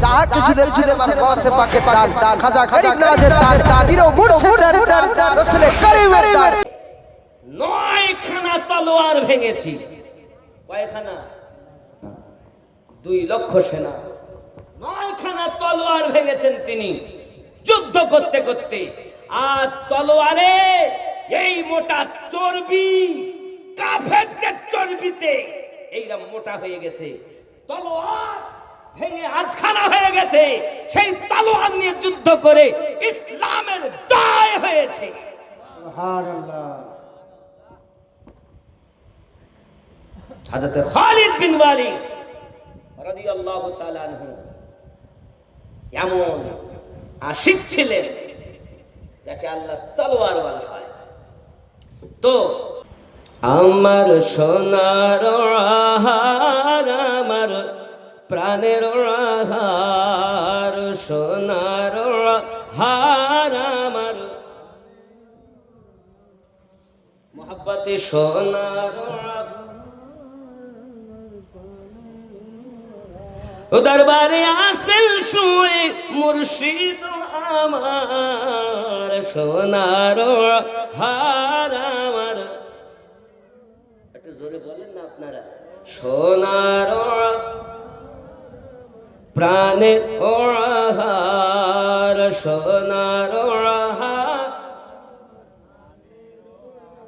चाह के जुदे जुदे बार गौर से पाके दान खाजा गरीब नवाजेर दान पीरो मुर्शिদের दान रसूল করিমের দান। 9 খানা তলোয়ার ভেঙেছি। কয়খানা? 2 লক্ষ সেনা 9 খানা তলোয়ার ভেঙেছেন তিনি যুদ্ধ করতে করতে। আর তলোয়ারে এই মোটা চর্বি, কাফেরদের চর্বিতে এইরকম মোটা হয়ে গেছে। তলোয়ার ভেঙে আধখানা হয়ে গেছে। সেই তলোয়ার নিয়ে যুদ্ধ করে ইসলামের জয় হয়েছে। সুবহানাল্লাহ। হযরত খালিদ বিন ওয়ালিদ রাদিয়াল্লাহু তাআলা আনহু এমন আশিক ছিলেন যাকে আল্লাহ তলোয়ার বলা হয়। তো আমার সোনার আহার, আমার প্রাণের আহার, সোনার হার, আমার মোহাব্বতে সোনার দরবারে আসেন শুয়ে মুর্শিদ আমার, সোনার হার আমার। একটু জোরে বলেন না আপনারা। সোনার প্রাণের হার, সোনার হার।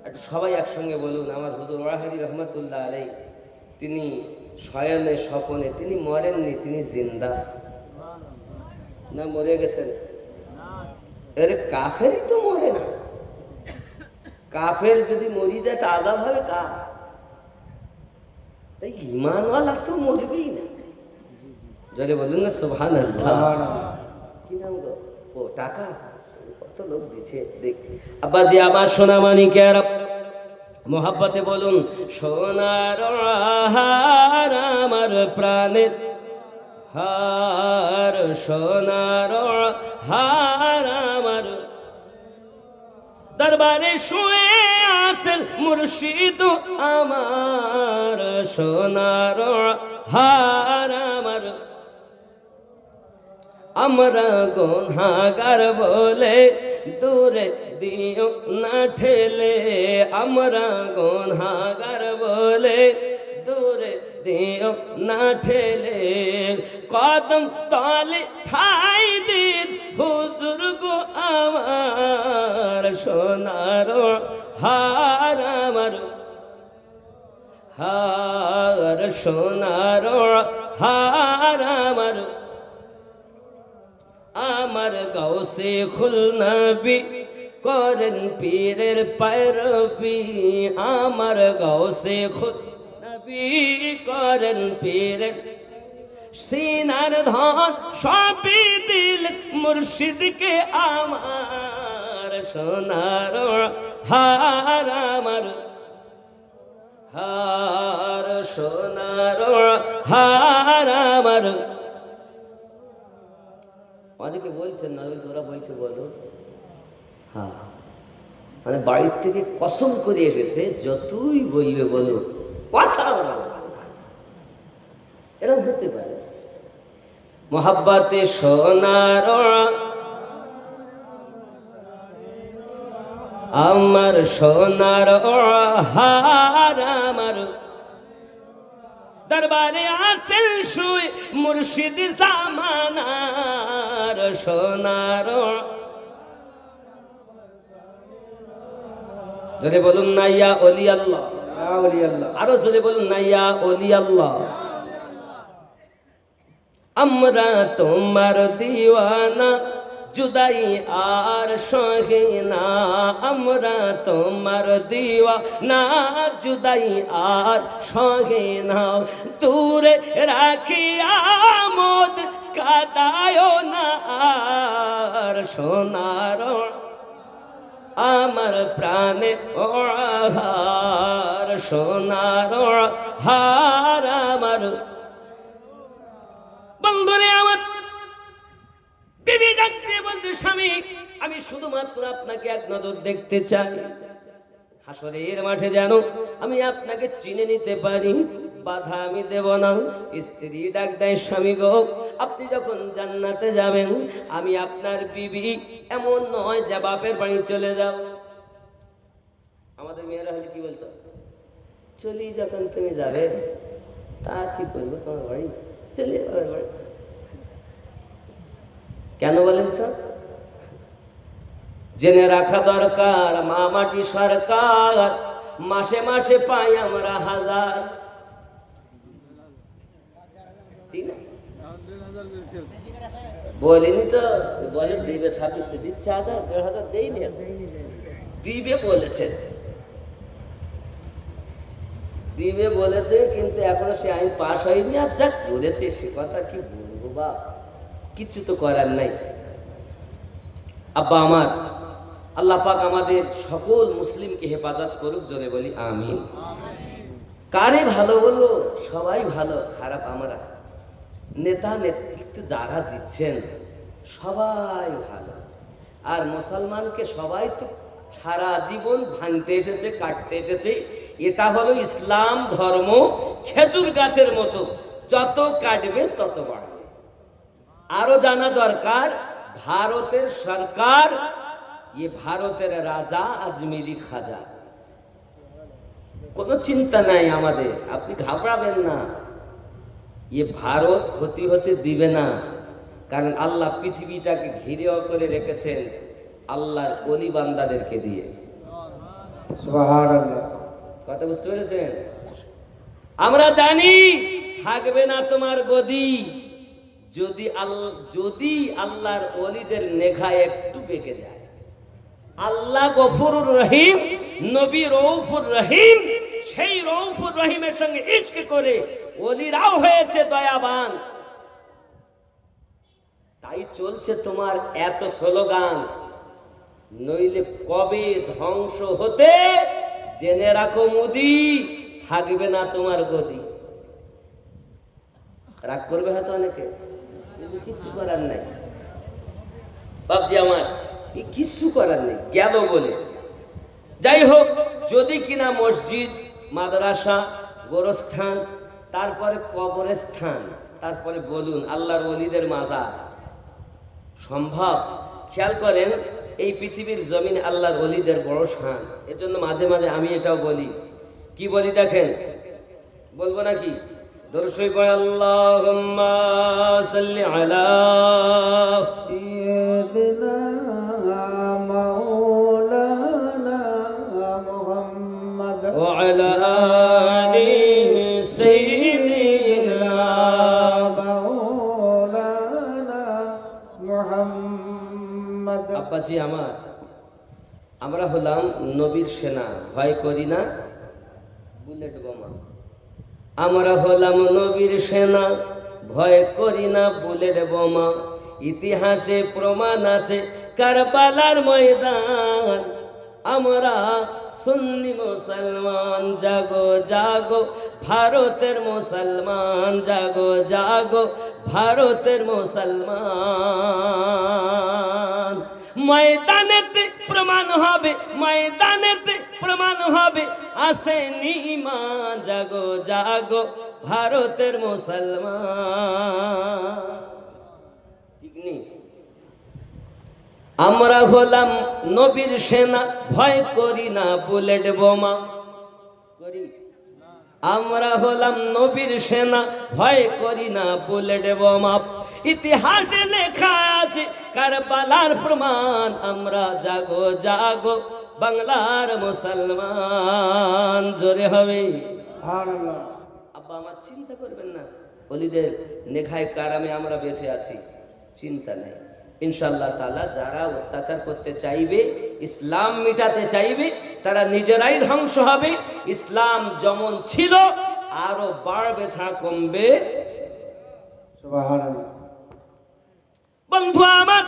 একটু সবাই একসঙ্গে বলুন। আমার হুজুর ওয়াহাবি রহমাতুল্লাহ আলাইহি তিনি শয়নে স্বপনে তিনি মরেননি, তিনি জিন্দা। না মরে গেছেন? আরে কাফেরই তো মরে না। কাফের যদি মরি যায় তা আযাব হবে কার? তাই ঈমানওয়ালা তো মরবেই না। যদি বলুন না সুবহানাল্লাহ। কি নাম গো? ও টাকা কত লোক দিচ্ছে দেখ। আব্বাজি আমার সোনা মানিকের মোহাব্বতে বলুন সোনার হার, আমার প্রাণের হার, সোনার হার আমার। দরবারে শুয়ে আছেন মুর্শিদ আমার, সোনার হার আমার। আমরা গুনাহগার বলে দূরে দিও না ঠেলে, আমরা গুনাহগার বলে দূরে দিও না ঠেলে। কদম তলে ঠাই দিন হুজুর গো আমার, সোনার হার আমার, হার সোনার হার আমার। আমার গাউসে খুল নবী করেন পীরের पैरवी, আমার গাউসে খুল নবী করেন পীরের। সিনার ধন সবই দিল মুর্শিদকে আমার, সোনার হার আমার, হার সোনার হার আমার। অনেকে বলছেন না, ওরা বলছে বলো। হ্যাঁ, মানে বাড়ির থেকে কসম করে এসেছে যতই বলবে বলো, কথা এরকম হতে পারে। মোহাব্বতে সোনার আমার, সোনার হার আমার। দরবারে আছেন শুয়ে মুর্শিদ জামানার, সোনার। জোরে বলুন না ইয়া ওলি আল্লাহ, আরো জোরে বলুন না ইয়া ওলি আল্লাহ। আমরা তোমার দিওয়ানা জুদাই আর সহে না, আমরা তোমার দিওয়ানা জুদাই আর সহে না। দূরে রাখি আমোদ কাদায় না আর, সোনার আমার প্রাণে হার, সোনার হার আমার। বন্ধুরে আমার বিবি ডাকতে বলছে, স্বামী আমি শুধুমাত্র আপনাকে এক নজর দেখতে চাই, হাসরের মাঠে যেন আমি আপনাকে চিনে নিতে পারি। বাধা আমি দেব না। স্ত্রী ডাক দেয়, স্বামী গো, আপনি যখন জান্নাতে যাবেন, আমি আপনার বিবি, এমন নয় যে বাপের বাড়ি চলে যাও। আমাদের মেয়েরা হলে কি বলতো, চলি যখন তুমি যাবে, তা কি করবো, তোমার বাড়ি চলে বাপের বাড়ি। কেন বলেন তো? জেনে রাখা দরকার, মা মাটি সরকার, মাসে মাসে পাই আমরা হাজার। ঠিক না? বলিনি তো, বলে দিবে 26 দিচ্ছে, 1000 1500 দেয়নি, দিবে বলেছে, দিবে বলেছে, কিন্তু এখনো সে আইন পাস হয়নি। আর যা করেছে সে কথা কি বলবো বাপ, কিছু তো করার নাই। আব্বা আমার, আল্লাহ পাক আমাদের সকল মুসলিমকে হেফাজত করুক, জোরে বলি আমিন। কারে ভালো বলবো? সবাই ভালো, খারাপ আমরা। নেতা নেতৃত্ব যারা দিচ্ছেন সবাই ভালো, আর মুসলমানকে সবাই তো সারা জীবন ভাঙতে এসেছে, কাটতে এসেছে। এটা হলো ইসলাম ধর্ম, খেজুর গাছের মতো, যত কাটবে তত বাড়বে। আরো জানা দরকার, ভারতের সরকার, ভারতের রাজা আজমিরি খাজা, কোনো চিন্তা নাই আমাদের, আপনি ঘাবড়াবেন না। ভারত ক্ষতি হতে দিবে না, কারণ আল্লাহ পৃথিবীটাকে ঘিরে করে রেখেছেন আল্লাহর ওলি বান্দাদেরকে দিয়ে। সুবহানাল্লাহ। কথা বুঝতে পেরেছেন? আমরা জানি থাকবে না তোমার গদি, যদি আল্লাহর ওলিদের নেখায় একটু বেঁকে যায়। আল্লাহ গফুরুর রহিম, নবী রউফুর রহিম, সেই রউফুর রহিমের সঙ্গে ইশক করে ওলিরাও হয়েছে দয়াবান। তাই চলছে তোমার এত স্লোগান, নইলে কবে ধ্বংস হতে জেনে রাখো মুদি, থাকবে না তোমার গদি। রাগ করবে হয়তো অনেকে, কিছু করার নাই বাপজি আমার, কিছু করার নেই, গেল বলে। যাই হোক, যদি কিনা মসজিদ, মাদ্রাসা, গোরস্থান, তারপরে কবরস্থান, তারপরে বলুন আল্লাহর ওলিদের মাজার সম্ভব। খেয়াল করেন, এই পৃথিবীর জমিনে আল্লাহর ওলিদের বড় শান। এর জন্য মাঝে মাঝে আমি এটাও বলি, কি বলি দেখেন, বলবো নাকি? দরুদ পড়ে, আল্লাহুম্মা সাল্লি আলা সাইয়্যিদিনা মাওলানা মুহাম্মদ ওয়া আলা আলি সাইয়্যিদিনা মাওলানা মুহাম্মদ। আব্বাজি আমার, আমরা হলাম নবীর সেনা, ভয় করি না বুলেট বোমা। আমরা হলাম নবীর সেনা, ভয় করি না বুলেট বোমা। ইতিহাসে প্রমাণ আছে কারবালার ময়দান। আমরা সুন্নি মুসলমান, জাগো জাগো ভারতের মুসলমান, জাগো জাগো ভারতের মুসলমান। ময়দানেতে প্রমাণ হবে, ময়দানেতে প্রমাণ হবে, আসেনি ইমান, জাগো জাগো ভারতের মুসলমান। ঠিক নেই? আমরা হলাম নবীর সেনা, ভয় করি না বুলেট বোমা। করি? আমরা হলাম নবীর সেনা, ভয় করি না বুলেট বোমা। ইতিহাসে লেখা আছে কারবালার প্রমাণ। আমরা জাগো জাগো বাংলার মুসলমান, জোরে হবে সুবহানাল্লাহ। আব্বা আমার, চিন্তা করবেন না, ওলিদের নেখায় কারামে আমরা বেঁচে আছি, চিন্তা নেই। ইনশাআল্লাহ তাআলা যারা অত্যাচার করতে চাইবে, ইসলাম মিটাতে চাইবে, তারা নিজেরাই ধ্বংস হবে। ইসলাম যেমন ছিল আরো বাড়বে, ছাড়া কমবে। সুবহানাল্লাহ। বন্ধু আমার,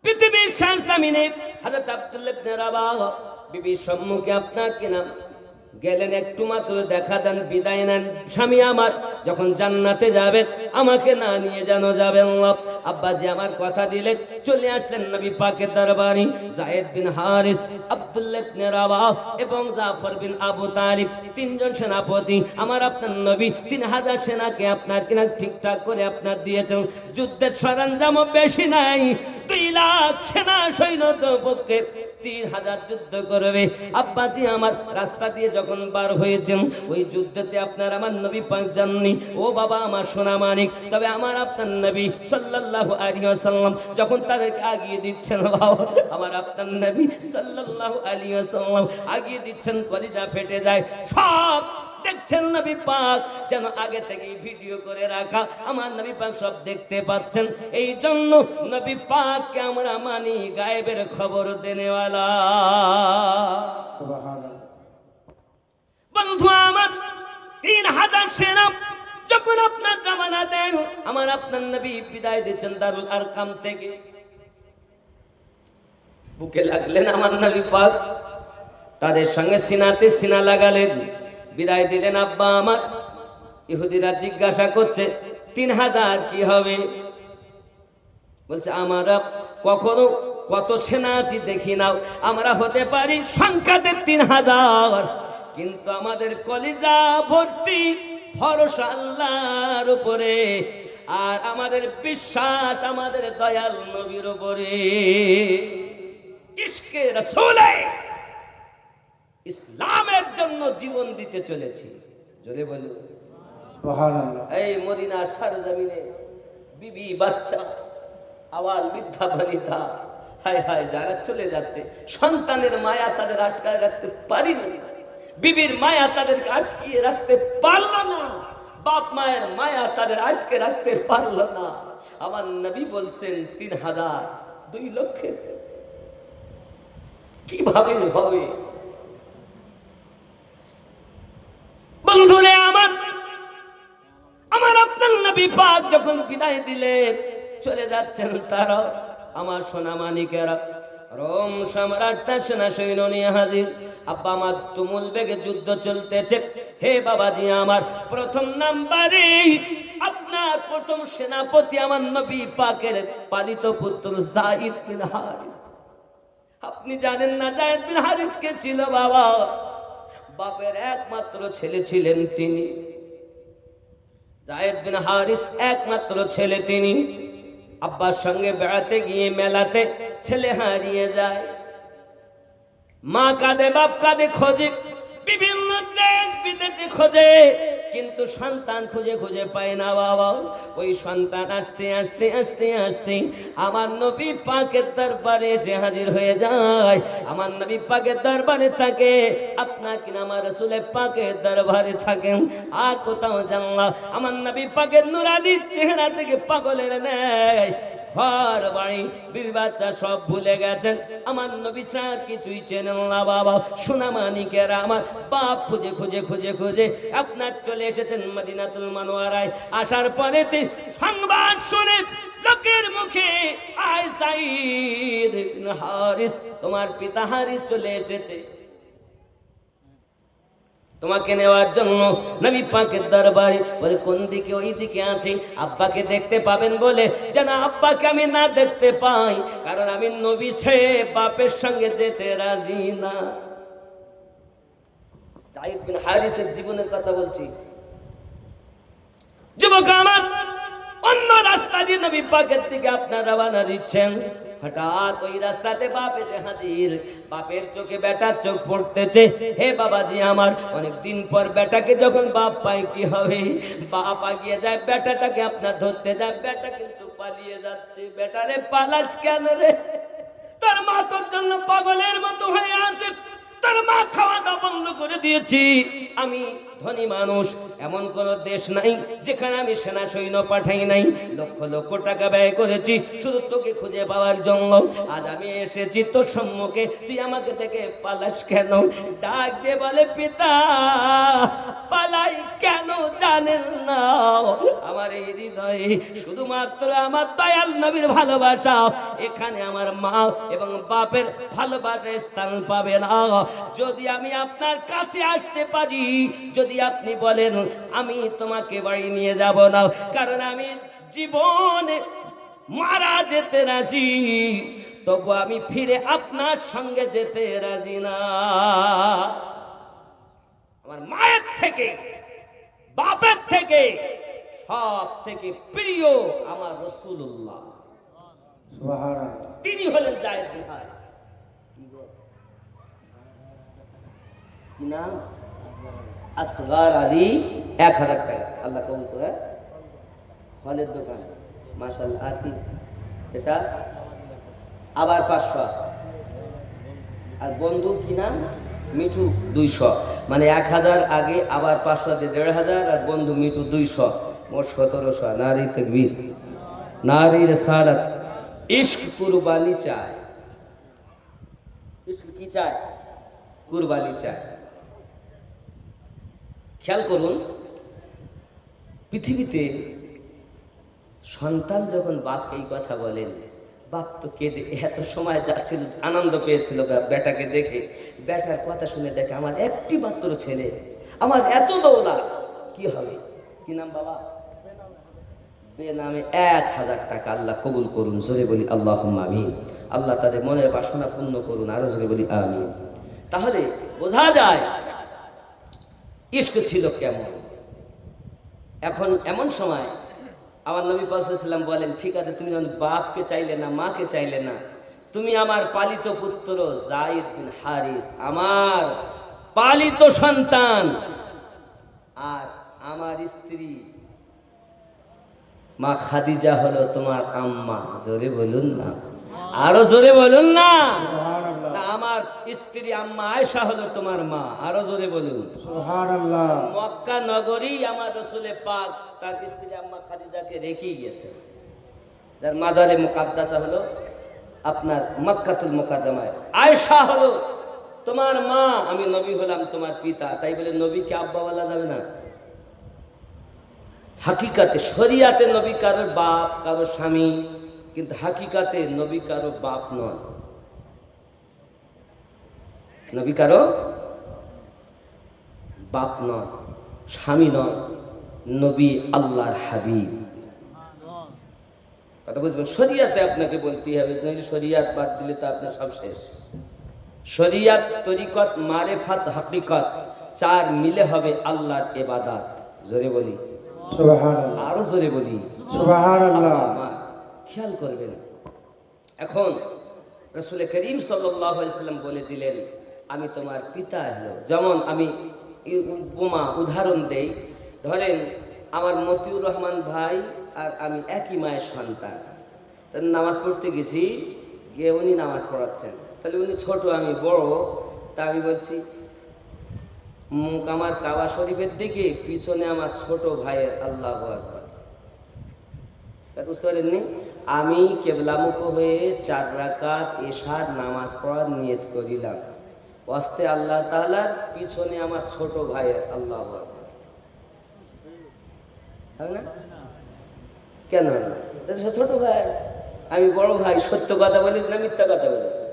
পৃথিবীর শেষ জামিনে হযরত আব্দুল্লাহ ইবনে রাবাহ বিবির সম্মুখে আপনাকে নাম গেলেন, একটু মাত্র দেখা দেন, বিদায় নেন। স্বামী আমার যখন জান্নাতে যাবেন, আমাকে না নিয়ে যেন যাবেন না। আব্বাজি আমার কথা দিলেন, চলে আসলেন নবী পাকের দরবারে। যায়েদ বিন হারিস, আব্দুল্লাহ ইবনে রাওয়াহ এবং জাফর বিন আবু তালিব, তিনজন সেনাপতি আমার আপনার নবী 3000 সেনাকে আপনার কিনা ঠিকঠাক করে আপনার দিয়েছেন। যুদ্ধের সরঞ্জামও বেশি নাই, 2 লাখ সেনা সৈন্যদের পক্ষে 3000 যুদ্ধ করবে। আব্বাজি আমার রাস্তা দিয়ে যখন বার হয়েছেন, ওই যুদ্ধেতে আপনার আমার নবী পাক জাননি। ও বাবা আমার সোনা মানিক, তবে আমার আপনার নবী সাল্লাল্লাহু আলাইহি ওয়াসাল্লাম যখন তাদেরকে আগিয়ে দিচ্ছেন, বাবা আমার আপনার নবী সাল্লাল্লাহু আলাইহি ওয়াসাল্লাম আগিয়ে দিচ্ছেন, কলিজা ফেটে যায়। সব দেখছেন নবী পাক, যেন আগে থেকেই ভিডিও করে রাখা। আমার নবী পাক সব দেখতে পাচ্ছেন। এই জন্য নবী পাককে আমরা মানি গায়েবের খবর দেনেওয়ালা। সুবহানাল্লাহ। বন্ধু আমার 3000 সেনা যখন আপনার রওনা দেন, আমার আপনার নবী বিদায় দিচ্ছেন দারুল আরকাম থেকে। বুকে লাগলেন আমার নবী পাক, তাদের সঙ্গে সিনাতে সিনা লাগালেন, বিদায় দিলেন। আব্বা আমার, ইহুদিরা জিজ্ঞাসা করছে 3000 কি হবে? বলছে আমরা কখনো কত সেনা আছি দেখি নাও, আমরা হতে পারি সংখ্যাতে 3000, কিন্তু আমাদের কলিজা ভর্তি ভরসা আল্লাহর উপরে, আর আমাদের বিশ্বাস আমাদের দয়াল নবীর উপরে। ইশকে রাসূলে ইসলামের জন্য জীবন দিতে চলেছি। জোরে বলুন সুবহানাল্লাহ। এই মদিনার সরজমিনে বিবি বাচ্চা আওয়াল বৃদ্ধা বনিতা, হায় হায় যারা চলে যাচ্ছে, সন্তানের মায়া তাদের আটকায় রাখতে পারিনি, বিবির মায়া তাদেরকে আটকিয়ে রাখতে পারলো না, বাপ মায়ের মায়া তাদের আটকে রাখতে পারলো না। আমার নবী বলছেন 3000, 2 লক্ষের কিভাবে হবে? বন্ধুরে আমার, আমার আপনার নবী পাক যখন বিদায় দিলেন, চলে যাচ্ছেন তারা, আমার সোনা মানিকেরা রোম সম্রাটটা সেনা সৈন্য নিয়ে হাজির। আব্বা আমার তুমুল বেগে যুদ্ধ চলতেছে। হে বাবাজি আমার, প্রথম নাম্বারে আপনার প্রথম সেনাপতি আমার নবী পাকের পালিত পুত্র যায়েদ বিন হারিস। আপনি জানেন না যায়েদ বিন হারিস কে ছিল? বাবা, বাপের একমাত্র ছেলে ছিলেন তিনি। যায়েদ বিন হারিস একমাত্র ছেলে তিনি। আব্বার সঙ্গে বেড়াতে গিয়ে মেলাতে ছেলে হারিয়ে যায়। মা কাঁদে, বাপ কাঁদে, খোঁজে, বিভিন্ন দেশ বিদেশে খোঁজে, কিন্তু সন্তান খুঁজে খুঁজে পায় না। বাবা, ওই সন্তান আস্তে আস্তে আস্তে আস্তে আমার নবী পাকের দরবারে এসে হাজির হয়ে যায়। আমার নবী পাকের দরবারে থাকে, আপনার কিনা আমার রাসূলের পাকের দরবারে থাকেন, আর কোথাও যান না। আমার নবী পাকের নুরানি চেহারা থেকে পাগলের ন্যায় ঘর বাড়ি বিবি বাচ্চা সব ভুলে গেছেন। আমার নবী ছাড় কিছুই চেনেন না। বাবা সোনা মানিকেরা আমার, বাপ খুঁজে খুঁজে খুঁজে খুঁজে আপনার চলে এসেছেন মদিনাতুল মুনাওয়ারায়। আসার পরে সংবাদ শুনে লোকের মুখে, আয় যায়েদ বিন হারিস, তোমার পিতা হারিস চলে এসেছে তোমাকে নেওয়ার জন্য। নবী পাকের দরবারে বলে কোন দিকে? ওই দিকে আছে। আব্বাকে দেখতে পাবেন বলে যেন আব্বাকে আমি না দেখতে পাই, কারণ আমি নবী ছেড়ে বাপের সঙ্গে যেতে রাজি না। যায়েদ বিন হারিসের জীবনের কথা বলছি। যুবক আমার, অন্য রাস্তা দিয়ে নবী পাকের দিকে আপনার রওনা দিচ্ছেন। হঠাৎ ওই রাস্তাতে বাপ এসে হাজির। বাপের চোখে বেটার চোখ পড়তেছে। হে বাবাজি আমার, অনেক দিন পর বেটাকে যখন বাপ পায় কি হবে? বাপ আগিয়ে যায়, বেটাটাকে আপনার ধরতে যায়, বেটা কিন্তু পালিয়ে যাচ্ছে। বেটারে পালাস কেন রে? তোর মা তোর জন্য পাগলের মতো হয়ে আছে, তোর মা খাওয়া দাওয়া বন্ধ করে দিয়েছি, আমি ধনী মানুষ, এমন কোন দেশ নাই যেখানে আমি সেনা সৈন্য পাঠাই নাই। লক্ষ লক্ষ টাকা ব্যয় করেছি শুধু তোকে খুঁজে পাওয়ার জন্য। আজ আমি এসেছি তোর সম্মুখে, তুই আমাকে থেকে পালাস কেন? ডাক দিয়ে বলে, পিতা পালাই কেন জানেন না? আমার এই হৃদয়ে শুধুমাত্র আমার দয়াল নবীর ভালোবাসা, এখানে আমার মা এবং বাপের ভালোবাসা স্থান পাবে না। যদি আমি আপনার কাছে আসতে পারি, যদি আপনি বলেন আমি তোমাকে বাড়ি নিয়ে যাব না, কারণ আমি জীবনে মারা যেতে রাজি, তবু আমি ফিরে আপনার সঙ্গে যেতে রাজি না। আমার মায়ের থেকে বাপের থেকে সব থেকে প্রিয় আমার রাসূলুল্লাহ, সুবহানাল্লাহ। তিনি হলেন জায়েদ বিন হারিস। কি নাম? আসগার আলী। 1000 টাকা আল্লাহ কবুল করে। ফলের দোকান, মাশাআল্লাহ। আর কি এটা? আবার 500। আর বন্ধু কি নাম? মিঠু 200। মানে 1000 আগে আবার 500 দিয়ে 1500, আর বন্ধু মিঠু 200, মোট 1700। নারী তাকবীর, নারী রিসালাত। ইশক কুরবানি চায়। ইশক কি চায়? কুরবানি চায়। খেয়াল করুন, পৃথিবীতে সন্তান যখন বাপকে এই কথা বলেন, বাপ তো কেঁদে, এত সময় যাচ্ছিল, আনন্দ পেয়েছিল বেটাকে দেখে। বেটার কথা শুনে দেখে আমার একটি মাত্র ছেলে, আমার এত দৌলা, কি হবে? কি নাম বাবা? বেনামে 1000 টাকা আল্লাহ কবুল করুন। জোরে বলি আল্লাহুম্মা আমিন। আল্লাহ তাদের মনের বাসনা পূর্ণ করুন, আরো জোরে বলি আমিন। তাহলে বোঝা যায় ইশক ছিল কেমন। এখন এমন সময় আমার নবী পাক সাল্লাল্লাহু আলাইহি ওয়াসাল্লাম বলেন, ঠিক আছে তুমি যখন বাপকে চাইলে না, মাকে চাইলে না, তুমি আমার পালিত পুত্র যায়েদ বিন হারিস, আমার পালিত সন্তান, আর আমার স্ত্রী মা খাদিজা হলো তোমার আম্মা। জোরে বলুন না, আরো জোরে বলুন না। না, আমার স্ত্রী আম্মা আয়েশা হলো তোমার মা। আরো জোরে বলুন সুবহানাল্লাহ। মক্কা নগরী আমার রাসূলে পাক তার স্ত্রী আম্মা খাদিজাকে রেখে গেছে, যার মাজারে মুকাদ্দাসা হলো আপনার মক্কাতুল মুকাদ্দামায়। আয়েশা হলো তোমার মা, আমি নবী হলাম তোমার পিতা। তাই বলে নবীকে আব্বা বলা যাবে না। হাকিকাতে শরিয়াতে নবী কারোর বাপ, কারো স্বামী, কিন্তু হাকিকাতে নবী কারো বাপ নন, নবী কারো বাপ নন, স্বামী নন, নবী আল্লাহর হাবিব। কথা বুঝবেন? শরিয়াতে আপনাকে বলতে হবে, নইলে শরিয়াত বাদ দিলে তো আপনার সব শেষ। শরিয়াত, তরিকত, মারেফাত, হাকিকত, 4 মিলে হবে আল্লাহর ইবাদত। জোরে বলি সুবহানাল্লাহ। আরো জোরে বলি সুবহানাল্লাহ। খেয়াল করবেন, এখন রাসূল করিম সাল্লাল্লাহু আলাইহি ওয়াসাল্লাম বলে দিলেন আমি তোমার পিতা হলো। যেমন আমি উপমা উদাহরণ দেই, ধরেন আমার মতিউর রহমান ভাই আর আমি একই মায়ের সন্তান। তাহলে নামাজ পড়তে গেছি, গিয়ে উনি নামাজ পড়াচ্ছেন, তাহলে উনি ছোট আমি বড়, তা আমি বলছি মুখ আমার কাবা শরীফের দিকে, পিছনে আমার ছোট ভাইয়ের আল্লাহু আকবার। বুঝতে পারেননি? আমি কেবলামুখ হয়ে 4 রাকাত এশার নামাজ পড়ার নিয়ত করিলাম, ওয়াস্তে আল্লাহ তাআলার, পিছনে আমার ছোট ভাইয়ের আল্লাহু আকবার। হবে না? কেন না? ছোট ভাই, আমি বড় ভাই, সত্য কথা বলিস না মিথ্যা কথা বলেছি?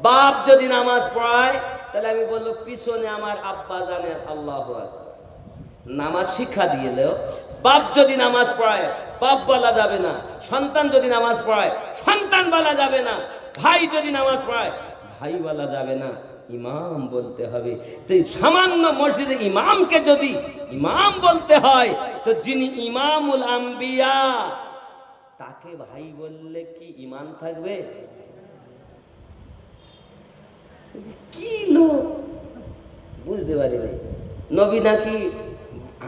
বাপ যদি নামাজ পড়ায় তাহলে আমি বলবো পিছনে আমার আব্বা জানের আল্লাহু আকবার। নামাজ শিক্ষা দিয়েলেও বাপ যদি নামাজ পড়ায় বাপ বলা যাবে না, সন্তান যদি নামাজ পড়ায় সন্তান বলা যাবে না, ভাই যদি নামাজ পড়ায় ভাই বলা যাবে না, ইমাম বলতে হবে। তো সামান্য মসজিদে ইমামকে যদি ইমাম বলতে হয়, তো যিনি ইমামুল আম্বিয়া তাকে ভাই বললে কি ঈমান থাকবে? কি লোক বুঝতে পারি নাই। নবী নাকি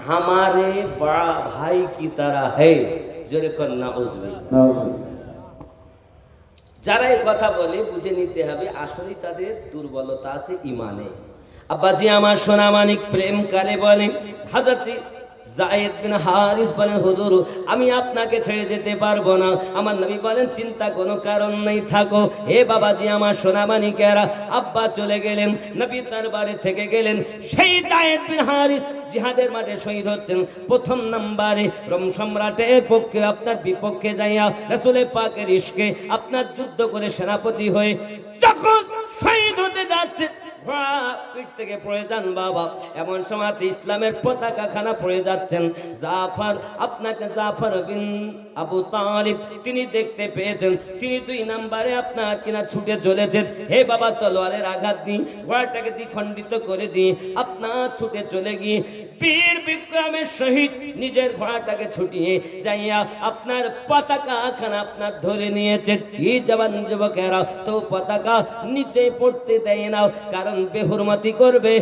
হামারে বড়া ভাই কি তারা হে, জোরে কর নাউযুবিল্লাহ। যারা এই কথা বলে বুঝে নিতে হবে আসলে তাদের দুর্বলতা আছে ইমানে। আব্বাজি আমার সোনা মানিক প্রেম কালে বলেন, হযরত যায়েদ বিন হারিস বলেন, হুজুর আমি আপনাকে ছেড়ে যেতে পারবো না। আমার নবী বলেন, চিন্তা কোনো কারণ নেই, থাকো। হে বাবাজি আমার সোনা মানিকেরা, আব্বা চলে গেলেন, নবী দরবারে থেকে গেলেন। সেই যায়েদ বিন হারিস জিহাদের মাঠে শহীদ হচ্ছেন। প্রথম নম্বরে রোম সম্রাটের পক্ষে আপনার বিপক্ষে যাইয়া রাসূলের পাকের ইশকে আপনার যুদ্ধ করে সেনাপতি হয়ে যখন শহীদ হতে যাচ্ছে, পিঠ থেকে পড়ে যান বাবা। এমন সময় ইসলামের পতাকা খানা পড়ে যাচ্ছেন। জাফর বিন আবু তালিব তিনি দেখতে পেয়েছেন, তিনি 2 নম্বরে আপনার কিনা ছুটে চলেছেন। হে বাবা, তলোয়ারের আঘাত দিই, ঘোড়াটাকে দ্বিখণ্ডিত করে দিই, আপনার ছুটে চলে গিয়ে বীর বিক্রমের সহিত নিজের ঘোড়াটাকে ছুটিয়ে যাইয়া আপনার পতাকা খানা আপনার ধরে নিয়েছে। এই জওয়ান যুবকেরা তো পতাকা নিচে পড়তে দেয় না, কারণ বেহুরমতি করবে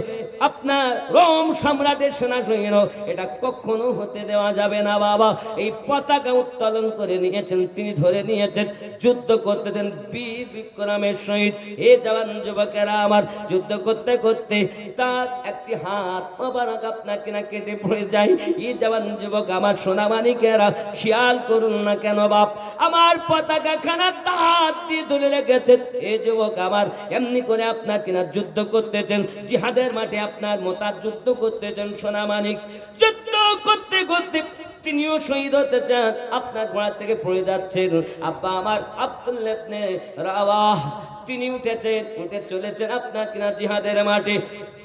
আপনার রোম সম্রাটের সেনা সৈন্য, এটা কখনো হতে দেওয়া যাবে না বাবা। এই পতাকা উত্তোলন করে নিয়েছেন, তিনি ধরে নিয়েছেন, যুদ্ধ করতে দেন বীর বিক্রমের সহিত। এ জওয়ান যুবকেরা আমার, যুদ্ধ করতে করতে তার একটি হাত মোবারক আপনার কিনা কেটে পড়ে যায়। এই জওয়ান যুবক আমার সোনা মানিকেরা, খেয়াল করুন না কেন বাপ, আমার পতাকা খানা দাঁত দিয়ে ধরে রেখেছে। এ যুবক আমার, এমনি করে আপনার কিনা যুদ্ধ করতেছেন, জিহাদের মাঠে আপনার মোতার যুদ্ধ করতেছেন সোনা মানিক। যুদ্ধ করতে করতে তিনিও শহীদ হতে চান, আপনার ঘোড়া থেকে পড়ে যাচ্ছেন। আব্বা আমার আব্দুল্লাহ ইবনে রাওয়াহ তিনি উঠে চলেছেন আপনার কিনা জিহাদের মাঠে,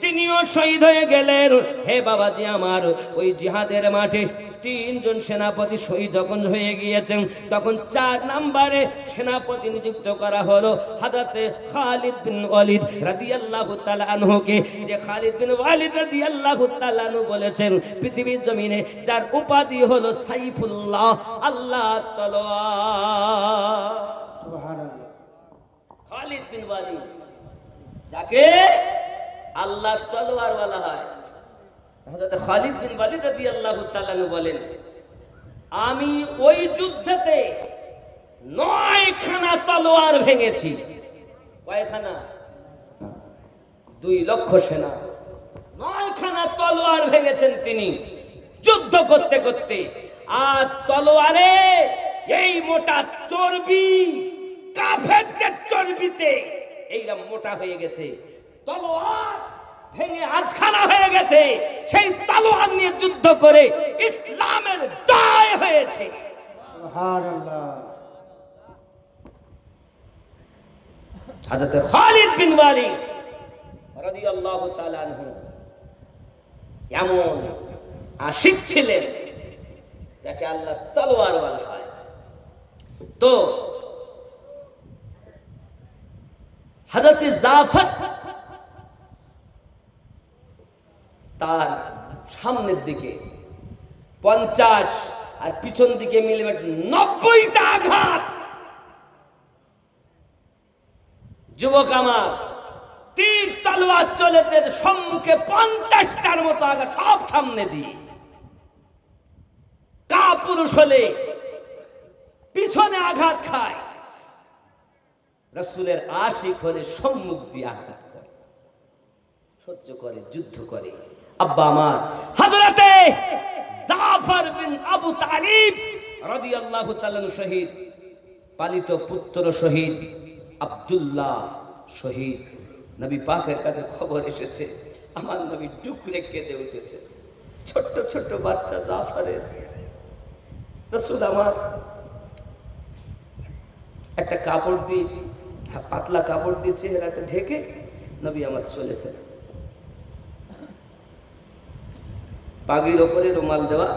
তিনিও শহীদ হয়ে গেলেন। হে বাবাজি আমার, ওই জিহাদের মাঠে 3 জন সেনাপতি শহীদ যখন হয়ে গিয়েছেন, তখন 4 নম্বরে সেনাপতি নিযুক্ত করা হলো হযরত খালিদ বিন ওয়ালিদ রাদিয়াল্লাহু তাআলা আনহুকে। যে খালিদ বিন ওয়ালিদ রাদিয়াল্লাহু তাআলা আনহু বলেছেন, পৃথিবীর জমিনে যার উপাধি হলো সাইফুল্লাহ, আল্লাহর তলোয়ার। সুবহানাল্লাহ। খালিদ বিন ওয়ালিদ, যাকে আল্লাহর তলোয়ার বলা হয়। হযরত খালিদ বিন ওয়ালিদ রাদিয়াল্লাহু তাআলা আনহু বলেন, আমি ওই যুদ্ধেতে 9 খানা তলোয়ার ভেঙেছি। কয়খানা? 2 লক্ষ সেনা 9 খানা তলোয়ার ভেঙেছেন তিনি যুদ্ধ করতে করতে। আর তলোয়ারে এই মোটা চর্বি, কাফেরদের চর্বিতে এইরকম মোটা হয়ে গেছে, তলোয়ার ভেঙে আধখানা হয়ে গেছে। সেই তলোয়ার নিয়ে যুদ্ধ করে ইসলামের জয় হয়েছে। সুবহানাল্লাহ। হযরত খালিদ বিন ওয়ালিদ রাদিয়াল্লাহু তাআলা আনহু এমন আশিক ছিলেন যাকে আল্লাহ তলোয়ার বলা হয়। তো হযরত জাফর তার সামনের দিকে 50 আর পিছন দিকে মিলে 90টা আঘাত। যুবক আমার, তীর তলোয়ার চলেতে সম্মুখে 50টার মতো আঘাত, সব সামনে দিয়ে। কাপুরুষ হলে পিছনে আঘাত খায়, রাসূলের আশিক হলে সম্মুখ দিয়ে আঘাত করে, সহ্য করে, যুদ্ধ করে। আব্বা আমার হযরতে জাফর বিন আবু তালিব রাদিয়াল্লাহু তাআলা শহীদ, পালিত পুত্র শহীদ, আব্দুল্লাহ শহীদ। নবী পাকের কাছে খবর এসেছে, আমার নবী ডুকরে কেঁদে উঠেছে। ছোট্ট ছোট্ট বাচ্চা জাফরের। রাসূল আমার একটা কাপড় দিয়ে, পাতলা কাপড় দিয়ে চেহারাটা ঢেকে নবী আমার চলেছেন। পাগড়ির ওপরে রুমাল দেওয়া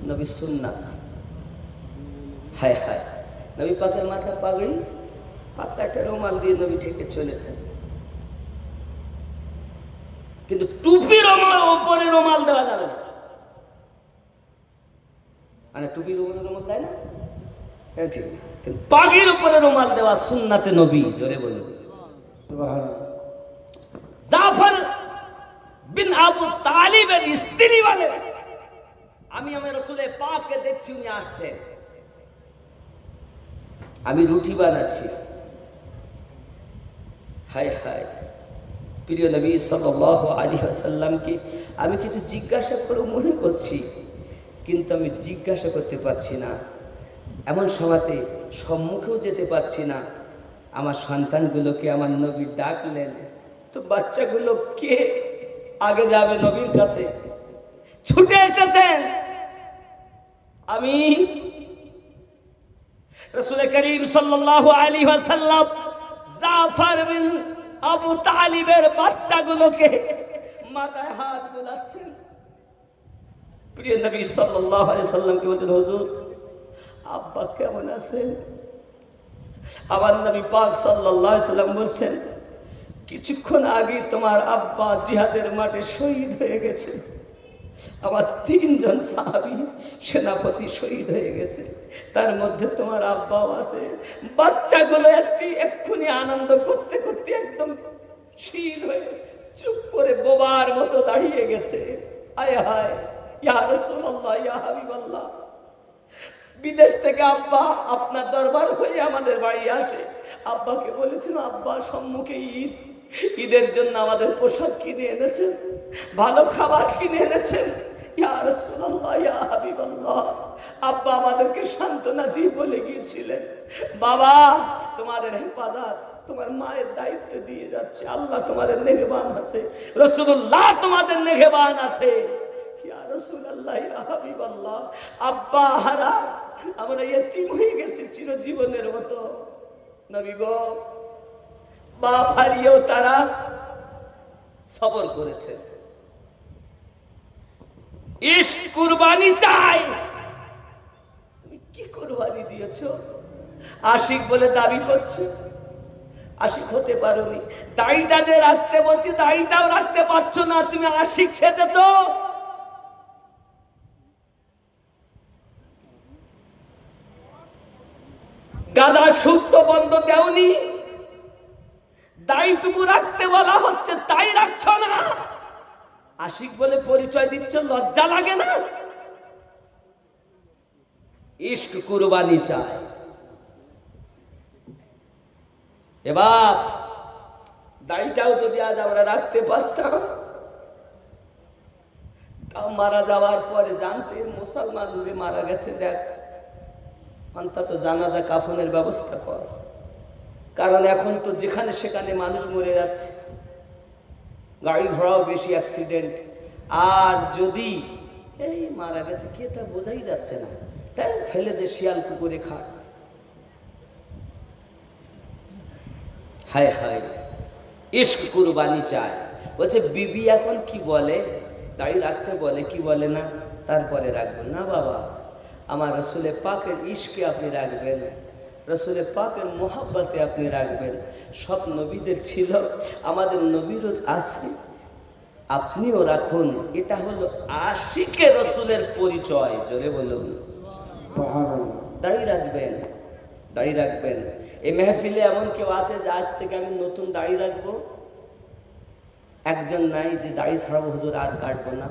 নবী সুন্নাত। হায় হায়, নবী পাকের মাথার পাগড়ি, পাতলা একটা রুমাল দিয়ে নবী ঢেকে চলেছেন। কিন্তু টুপির ওপরে রুমাল দেওয়া যাবে না। মানে টুপির উপরে রুমাল দেয় না, ঠিক, কিন্তু পাগড়ির উপরে রুমাল দেওয়া সুন্নাতে নবী। জোরে বলুন সুবহানাল্লাহ। জাফর বিন আবু তালিবের স্ত্রী বলে, আমি আমার রাসূলের পাককে দেখছি, উনি আসছেন, আমি রুটি বানাচ্ছি। হায় হায়, প্রিয় নবী সাল্লাল্লাহু আলাইহি ওয়াসাল্লামকে আমি কিছু জিজ্ঞাসা করে মনে করছি, কিন্তু আমি জিজ্ঞাসা করতে পারছি না। এমন সময়তে সম্মুখেও যেতে পারছি না। আমার সন্তানগুলোকে আমার নবী ডাকলেন, তো বাচ্চাগুলো কে আগে যাবে নবীর কাছে? ছুটে এসেছেন। আমি রাসূল করিম সাল্লাল্লাহু আলাইহি ওয়াসাল্লাম জাফর বিন আবু তালিবের বাচ্চাগুলোকে মাথায় হাত বোলাচ্ছেন। প্রিয় নবী সাল্লাল্লাহু আলাইহি ওয়াসাল্লামকে বলছেন, হুজুর আব্বা কেমন আছেন? আমার নবী পাক সাল্লাল্লাহু আলাইহি ওয়াসাল্লাম বলছেন, কিছুক্ষণ আগে তোমার আব্বা জিহাদের মাঠে শহীদ হয়ে গেছে। আমার 3 জন সাহাবী সেনাপতি শহীদ হয়ে গেছে, তার মধ্যে তোমার আব্বাও আছে। বাচ্চাগুলো এক্ষুনি আনন্দ করতে করতে একদম শীল হয়ে চুপ করে বোবার মতো দাঁড়িয়ে গেছে। আয় হায়, ইয়া রাসূলুল্লাহ, ইয়া হাবিবাল্লাহ, বিদেশ থেকে আব্বা আপনার দরবার হয়ে আমাদের বাড়ি আসে। আব্বাকে বলেছিল, আব্বা সম্মুখে ঈদ, ঈদের জন্য আমাদের পোশাক কিনে এনেছেন, ভালো খাবার কিনে এনেছেন। ইয়া রাসূলুল্লাহ, ইয়া হাবিবাল্লাহ, আব্বা আমাদেরকে সান্ত্বনা দিয়ে বলে গিয়েছিলেন, বাবা তোমাদের হেফাজত তোমার মায়ের দায়িত্ব দিয়ে যাচ্ছে, আল্লাহ তোমাদের নেগেবান আছে, রাসূলুল্লাহ তোমাদের নেগেবান আছে। ইয়া রাসূলুল্লাহ, ইয়া হাবিবাল্লাহ, আব্বা হারা আমরা ইতিম হয়ে গেছি চিরজীবনের মতো। নবী গো, বাপ হারিয়েও তারা সবর করেছে। ইশক কুরবানি চাই। তুমি কি কুরবানি দিয়েছো? আশিক বলে দাবি করছো, আশিক হতে পারোনি। দাড়িটা যে রাখতে বলছি, দাড়িটাও রাখতে পারছো না, তুমি আশিক সেজেছো। গাঁজা সুদ তো বন্ধ দেওনি, দাড়িটুকু রাখতে বলা হচ্ছে তাই রাখছো না। আশিক বলে পরিচয় দিচ্ছ, লজ্জা লাগে না? ইশক কুরবানি চায়। এবার দাড়িটাও যদি আজ আমরা রাখতে পারতাম, তাও মারা যাওয়ার পরে জানতে মুসলমান মারা গেছে, দেখ অন্তত জানাজা কাফনের ব্যবস্থা কর। কারণ এখন তো যেখানে সেখানে মানুষ মরে যাচ্ছে, গাড়ি ঘোড়াও বেশি অ্যাক্সিডেন্ট। আর যদি এই মারা গেছে কে তা বোঝাই যাচ্ছে না, তাই ফেলে দে, শিয়াল কুকুরে খাক। হায় হায়, ইশক কুরবানি চায়। বলছে বিবি এখন কি বলে, দাড়ি রাখতে বলে কি বলে না, তারপরে রাখবেন না। বাবা, আমার রসুলের পাকের ইশকে আপনি রাখবেন, রসুলের পাকের মোহাব্বতে আপনি রাখবেন। সব নবীদের ছিল, আমাদের নবীরও আছে, আপনিও রাখুন। এটা হলো আশিকে রসুলের পরিচয়। জোরে বলুন দাড়ি রাখবেন, দাড়ি রাখবেন। এই মেহফিলে এমন কেউ আছে যে আজ থেকে আমি নতুন দাড়ি রাখবো? একজন নাই যে দাড়ি ছাড়াবো হুজুর আর কাটবো না।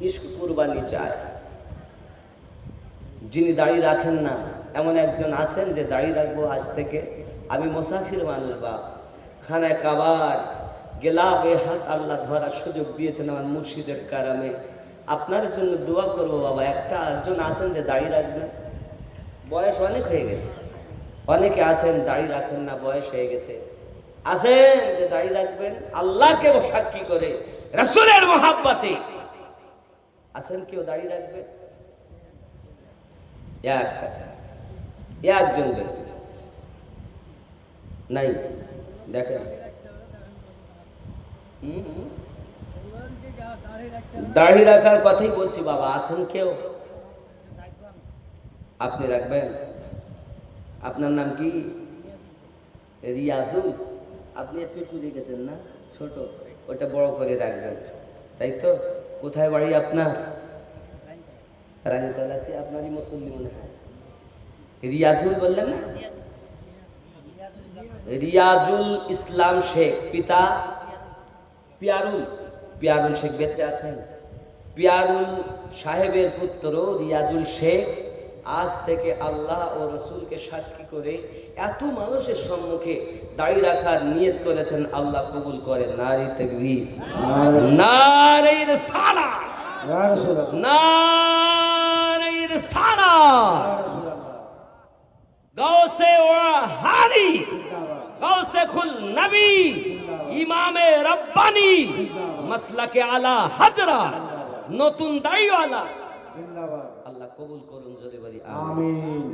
ইশক কুরবানি চায়। যিনি দাড়ি রাখেন না এমন একজন আছেন যে দাড়ি রাখবো আজ থেকে, আমি মুসাফির মানুষ, বা খানায় কাবার গেলাম, এ হাত আল্লাহ ধরার সুযোগ দিয়েছেন আমার মুর্শিদের কারামে, আপনার জন্য দোয়া করবো। বাবা, একজন আছেন যে দাড়ি রাখবেন, বয়স অনেক হয়ে গেছে। অনেকে আছেন দাড়ি রাখেন না, বয়স হয়ে গেছে। আছেন যে দাড়ি রাখবেন আল্লাহকে সাক্ষী করে, রাসূলের মহাব্বতে। আছেন কেউ দাড়ি রাখবে? একজন ব্যক্তি নাই, দেখেন দাড়ি রাখার কথাই বলছি। বাবা আছেন কেউ? আপনি রাখবেন? আপনার নাম কি? রিয়াজুল। আপনি একটু চুরি গেছেন না, ছোট, ওটা বড় করে রাখবেন, তাই তো? কোথায় বাড়ি আপনার? রানীতলাতে। আপনারই মুসল্লি মনে হয়। রিয়াজুল বললেন না? রিয়াজুল ইসলাম শেখ, পিতা পিয়ারুল। পিয়ারুল শেখ বেঁচে আছেন? পিয়ারুল সাহেবের পুত্র রিয়াজুল শেখ আজ থেকে আল্লাহ ও রসুলকে সাক্ষী করে এত মানুষের সম্মুখে দাড়ি রাখার নিয়ত করেছেন, আল্লাহ কবুল করেন। নারী তাকবীর, নারী রিসালাত, ইয়া রাসূলুল্লাহ, নারী রিসালাত। গাউসে ওয়াহারি, গাউসে খুল নবী, ইমামে রব্বানি, মাসলাকে আলা হাজরা, নতুন দাড়িওয়ালা, জিন্দাবাদ। আল্লাহ কবুল করুন, জোরে বলি আমিন।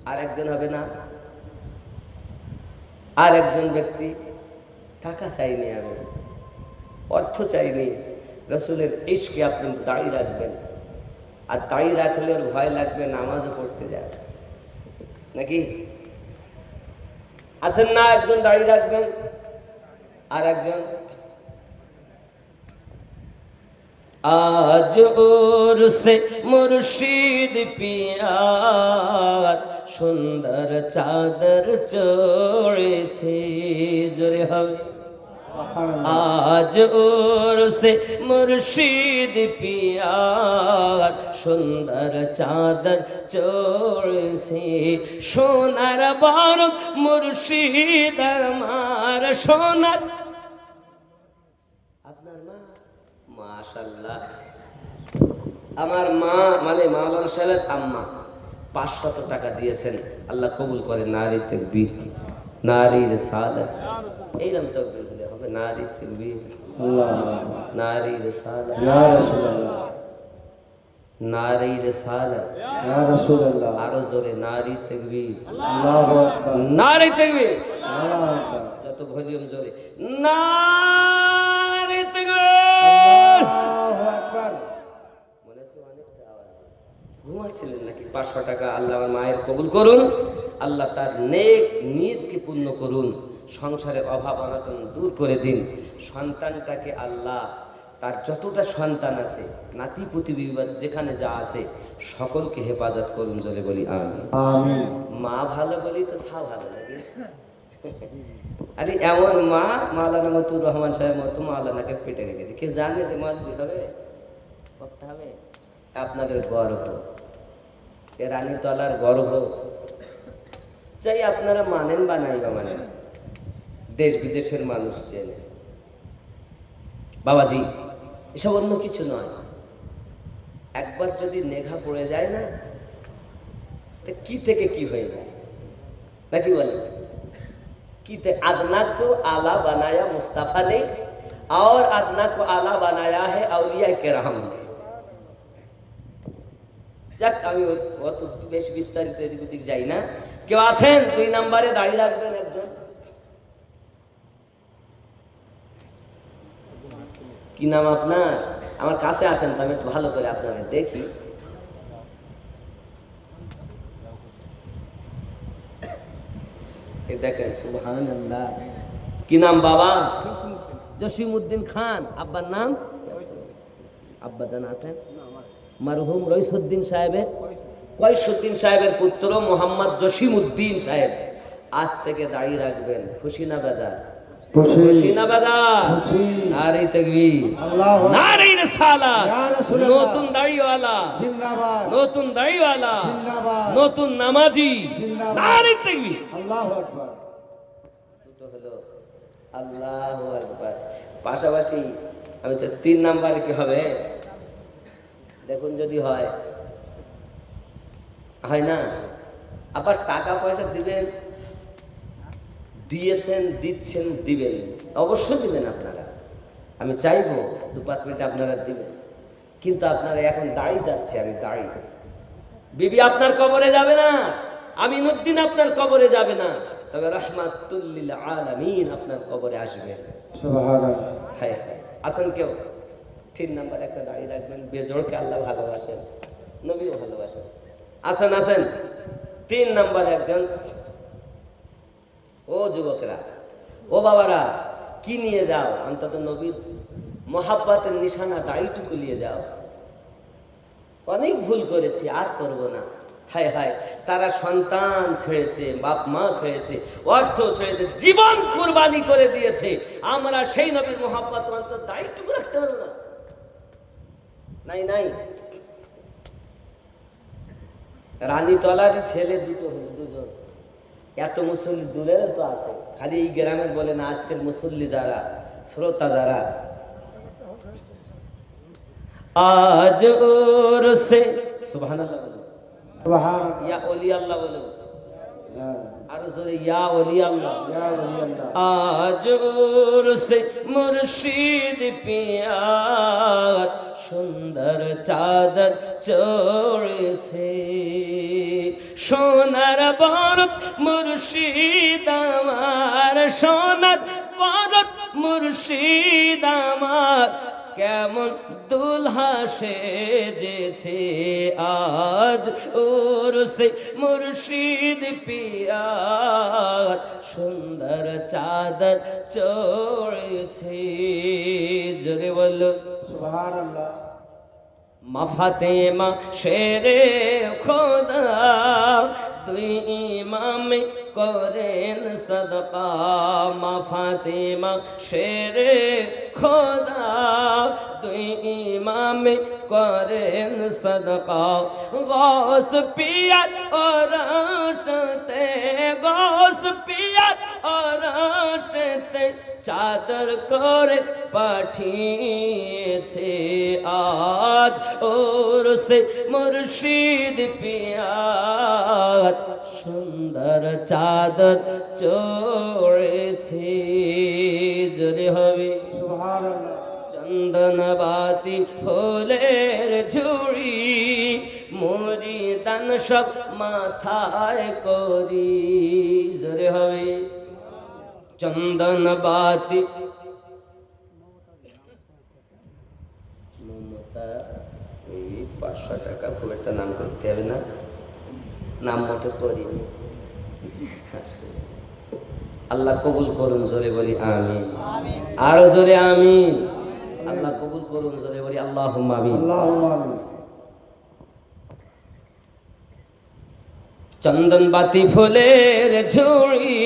আর একজন হবে না? আর একজন ব্যক্তি টাকা চাইনি, আমি অর্থ চাইনি, রসুলের ইশকে আপনি দাড়ি রাখবেন। আর দাড়ি রাখলে ওর ভয় লাগবে নামাজও পড়তে যায় নাকি? আছেন না একজন দাড়ি রাখবেন, আর একজন আজ ওর সে মুর্শিদ পিয়ার সুন্দর চাদর চড়েছে, জোরে হবে। আজ ওর সে মুর্শিদ পিয়ার সুন্দর চাদর চড়েছে, সোনার বারক মুর্শিদ আমার সোনার। আপনার মা, মাশাআল্লাহ, আমার মা মানে মাওলানা সাহেবের আম্মা 500 টাকা দিয়েছেন, আল্লাহ কবুল করে। নারী তাকবীর, নারী রিসালাত, এইরকম তাকবীর হলে হবে। নারী তাকবীর, আল্লাহ, নারী রিসালাত, ইয়া রাসূলুল্লাহ, নারী রিসালাত, ইয়া রাসূলুল্লাহ, আরো জোরে নারী তাকবীর, আল্লাহু আকবার, নারী তাকবীর, আল্লাহু আকবার, যত ভলিউম জোরে নারী তাকবীর। আল্লাহু আকবার। মনে হচ্ছে অনেকটা আওয়াজ। ঘুমাচ্ছিলেন নাকি? 500 টাকা আল্লাহ আমার মায়ের কবুল করুন, আল্লাহ তার নেক নিয়তকে পূর্ণ করুন, সংসারে অভাব অনটন দূর করে দিন। সন্তানটাকে আল্লাহ তার যতটা সন্তান আছে, নাতি পুতি বিবাদ যেখানে যা আছে, সকলকে হেফাজত করুন, জোরে বলি আমিন। আমিন। মা ভালো বলি তো ছা ভালো লাগে। আরে এমন মা, মাওলানা মতুর রহমান সাহেব মতো মাওলানাকে পেটে রেখেছে, কেউ জানে যে মাতবি হবে, করতে হবে। আপনাদের গর্ব, এ রানীতলার গর্ব, চাই আপনারা মানেন বা নাই বা মানেন, দেশ বিদেশের মানুষ চেনে। বাবাজি, এসব অন্য কিছু নয়, একবার যদি নেঘা পড়ে যায় না, তো কি থেকে কি হয়ে যায় নাকি বলেন? কি अदना को आला बनाया मुस्तफ़ा ने और अदना को आला बनाया है औलिया किराम ने। যাক, আমি অত বেশ বিস্তারিত এদিক ওদিক যাই না। কেউ আছেন 2 নম্বরে দাঁড়িয়ে রাখবেন একজন? কি নাম আপনার? আমার কাছে আসেন তো, আমি একটু ভালো করে আপনাকে দেখি। দেখেন, সুবহানাল্লাহ। কি নাম বাবা? জসিমউদ্দিন খান। আব্বার নাম? আব্বা জান আছেন? মরহুম রইসউদ্দিন সাহেবের, কয়সউদ্দিন সাহেবের পুত্র মোহাম্মদ জসিমউদ্দিন সাহেব আজ থেকে দাঁড়িয়ে রাখবেন। খুশি না বেজার? খুশি না বেজার? নারী তাকবীর, আল্লাহু আকবার, নারী রিসালাত, ইয়া রাসূলুল্লাহ, নতুন দাড়িওয়ালা, জিন্দাবাদ, নতুন দাড়িওয়ালা, জিন্দাবাদ, নতুন নামাজি, জিন্দাবাদ, নারী তাকবীর। আল্লাহু আকবার। দুটো হলো, আল্লাহু আকবার। পাশাপাশি আমি 3 নাম্বারে কি হবে দেখুন, যদি হয়, হয় না? আবার টাকা পয়সা দিবেন, দিয়েছেন, দিচ্ছেন, দিবেন, অবশ্যই দিবেন আপনারা। আমি চাইবো 2-5 মিনিট আপনারা দিবেন, কিন্তু আপনারা এখন দাড়ি যাচ্ছে, আমি দাড়ি, বিবি আপনার কবরে যাবে না, আমিনউদ্দিন আপনার কবরে যাবে না, তবে রাহমাতুল লিল আলামিন আপনার কবরে আসবে। সুবহানাল্লাহ। হ্যাঁ হ্যাঁ, আসেন কেউ 3 নাম্বার একটা দাড়ি রাখবেন, বেজোড়কে আল্লাহ ভালোবাসেন, নবীও ভালোবাসেন। আসেন আসেন, 3 নাম্বার একজন। ও যুবকরা, ও বাবারা, কি নিয়ে যাও? অন্তত নবীর মহাব্বতের নিশানা দাড়িটুকু নিয়ে যাও। অনেক ভুল করেছি, আর করব না। হায় হায়, তারা সন্তান ছেড়েছে, বাপ মা ছেড়েছে, অর্থ ছেড়েছে, জীবন কুরবানি করে দিয়েছে। আমরা সেই নবীর মহাব্বত অন্তত দাড়িটুকু রাখতে পারবো না? নাই নাই। রানীতলারই ছেলে দুটো হলো, দুজন। এত মুসল্লি দূরেরও তো আছে, খালি এই গ্রামের বলে না, আজকের মুসল্লি যারা, শ্রোতা যারা। আজ ওর সে সুবহানাল্লাহ বলুন, সুবহানাল্লাহ। ইয়া ওলি আল্লাহ বলুন, ইয়া আর জোরে ইয়া ওলি আল্লাহ। ওলিয়াল্লাহ। আজ ওর সে মুর্শিদ পিয়ার সুন্দর চাদর চড়েছে, সোনার বরত মুর্শিদ আমার, সোনার বরত মুর্শিদ আমার, কেমন দুলহা সেজেছে আজ ওর সে মুর্শিদ পিয়ার সুন্দর চাদর চড়েছে। জোরে বলো সুবহানাল্লাহ। মা ফাতেমা শেরে খোদা, দুই ইমামে করেন সদকা। মা ফাতেমা শেরে খোদা, দুই ইমামে করেন সদকা। গৌস পিয়ার ওরাশতে, গৌস পিয়ার ওরাশতে চাদর করে পাঠিয়েছে আজ ওর সে মুর্শিদ পিয়ার সুন্দর চাদর চড়েছে। জোরে হবে সুবহানাল্লাহ। চন্দনবাতি ফুলের ঝুড়ি, মুরিদান সব মাথায় করি। জোরে হবে চন্দনবাতি। মমতা এই 500 টাকা খুব একটা নাম করতে হবে না, নাম মতো করিনি। আল্লাহ কবুল করুন, জোরে বলি আমিন। আরো জোরে আমিন। আল্লাহ কবুল করুন, জোরে বলি আল্লাহুম্মা আমিন। আল্লাহুম্মা আমিন। চন্দন বাতি ফুলের ঝুড়ি,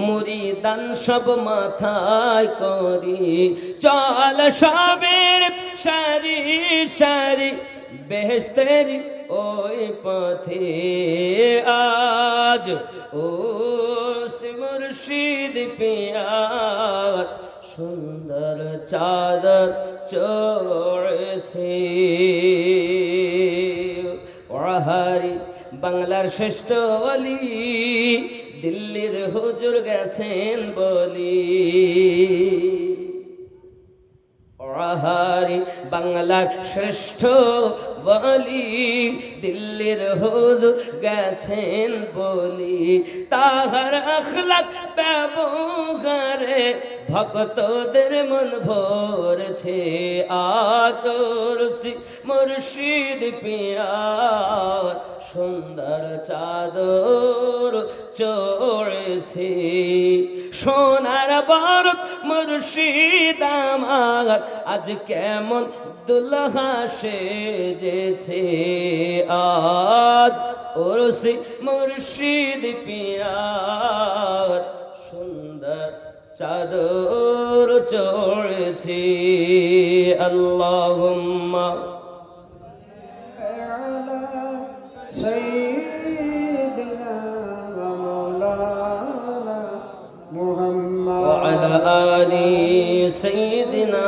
মুরিদান সব মাথায় করি, চল সবের সারি সারি বেহেশতের ওই পথে আজ ও মুর্শিদ পিয়ার সুন্দর চাদর চড়েছে। ওয়াহারি বাংলার শ্রেষ্ঠ ওলি, দিল্লির হুজুর গেছেন বলি। ওয়াহারি বাংলার শ্রেষ্ঠ ওলি, দিল্লির হুজুর গেছেন বলি। তাহার আখলাক ব্যবহারে ভক্তদের মন ভরেছে আজ ওর সে মুর্শিদ পিয়ার সুন্দর চাদর চড়েছে। সোনার বরত মুর্শিদ আমার আজ কেমন দুলহা সেজেছে আজ ওর সে মুর্শিদ পিয়ার সুন্দর চাদর চড়েছে। আল্লাহুম্মা سيدنا ومولانا محمد وعلى آل سيدنا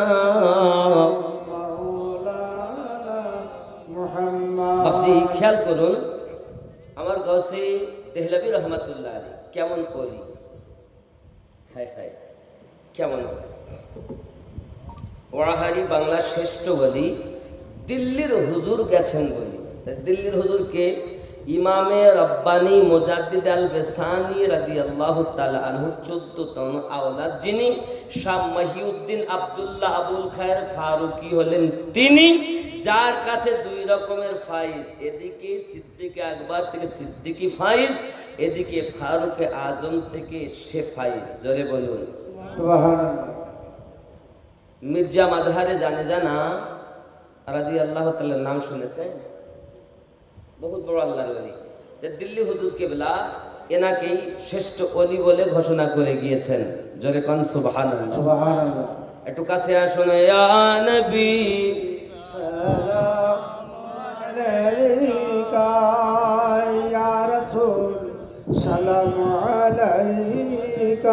مولانا محمد। বাপজি খেয়াল করুন, আমার গৌসে দেহলভী রহমাতুল্লাহ আলী কেমন করি, হায় হায় কেমন। ওয়াহারি বাংলার শ্রেষ্ঠ বলি, দিল্লির হুজুর গেছেন বলি। দিল্লির হুজুরকে ইমামে রব্বানি মুজাদ্দিদ আল ফেসানি রাদিয়াল্লাহু তাআলা আনহু 14তম আওলাদ, যিনি শাহ মহিউদ্দিন আব্দুল্লাহ আবুল খায়ের ফারুকি হলেন তিনি, যার কাছে দুই রকমের ফাইজ, এদিকে সিদ্দিকে আকবর থেকে সিদ্দিকি ফাইজ, এদিকে ফারুকে আজম থেকে সে ফাইজ। জোরে বলুন সুবহানাল্লাহ। মির্জা মাজহারে জানে জানা রাদিয়াল্লাহু তাআলার নাম শুনেছেন, বহুত বড় আল্লাহর ওলি। যে দিল্লি হুজুর কেবলা এনাকেই শ্রেষ্ঠ ওলি বলে ঘোষণা করে গিয়েছেন। জোরে কোন সুবহানাল্লাহ। সুবহানাল্লাহ। একটু কাছে আসুন। ইয়া নবী সালাম আলাইকা سلام عليك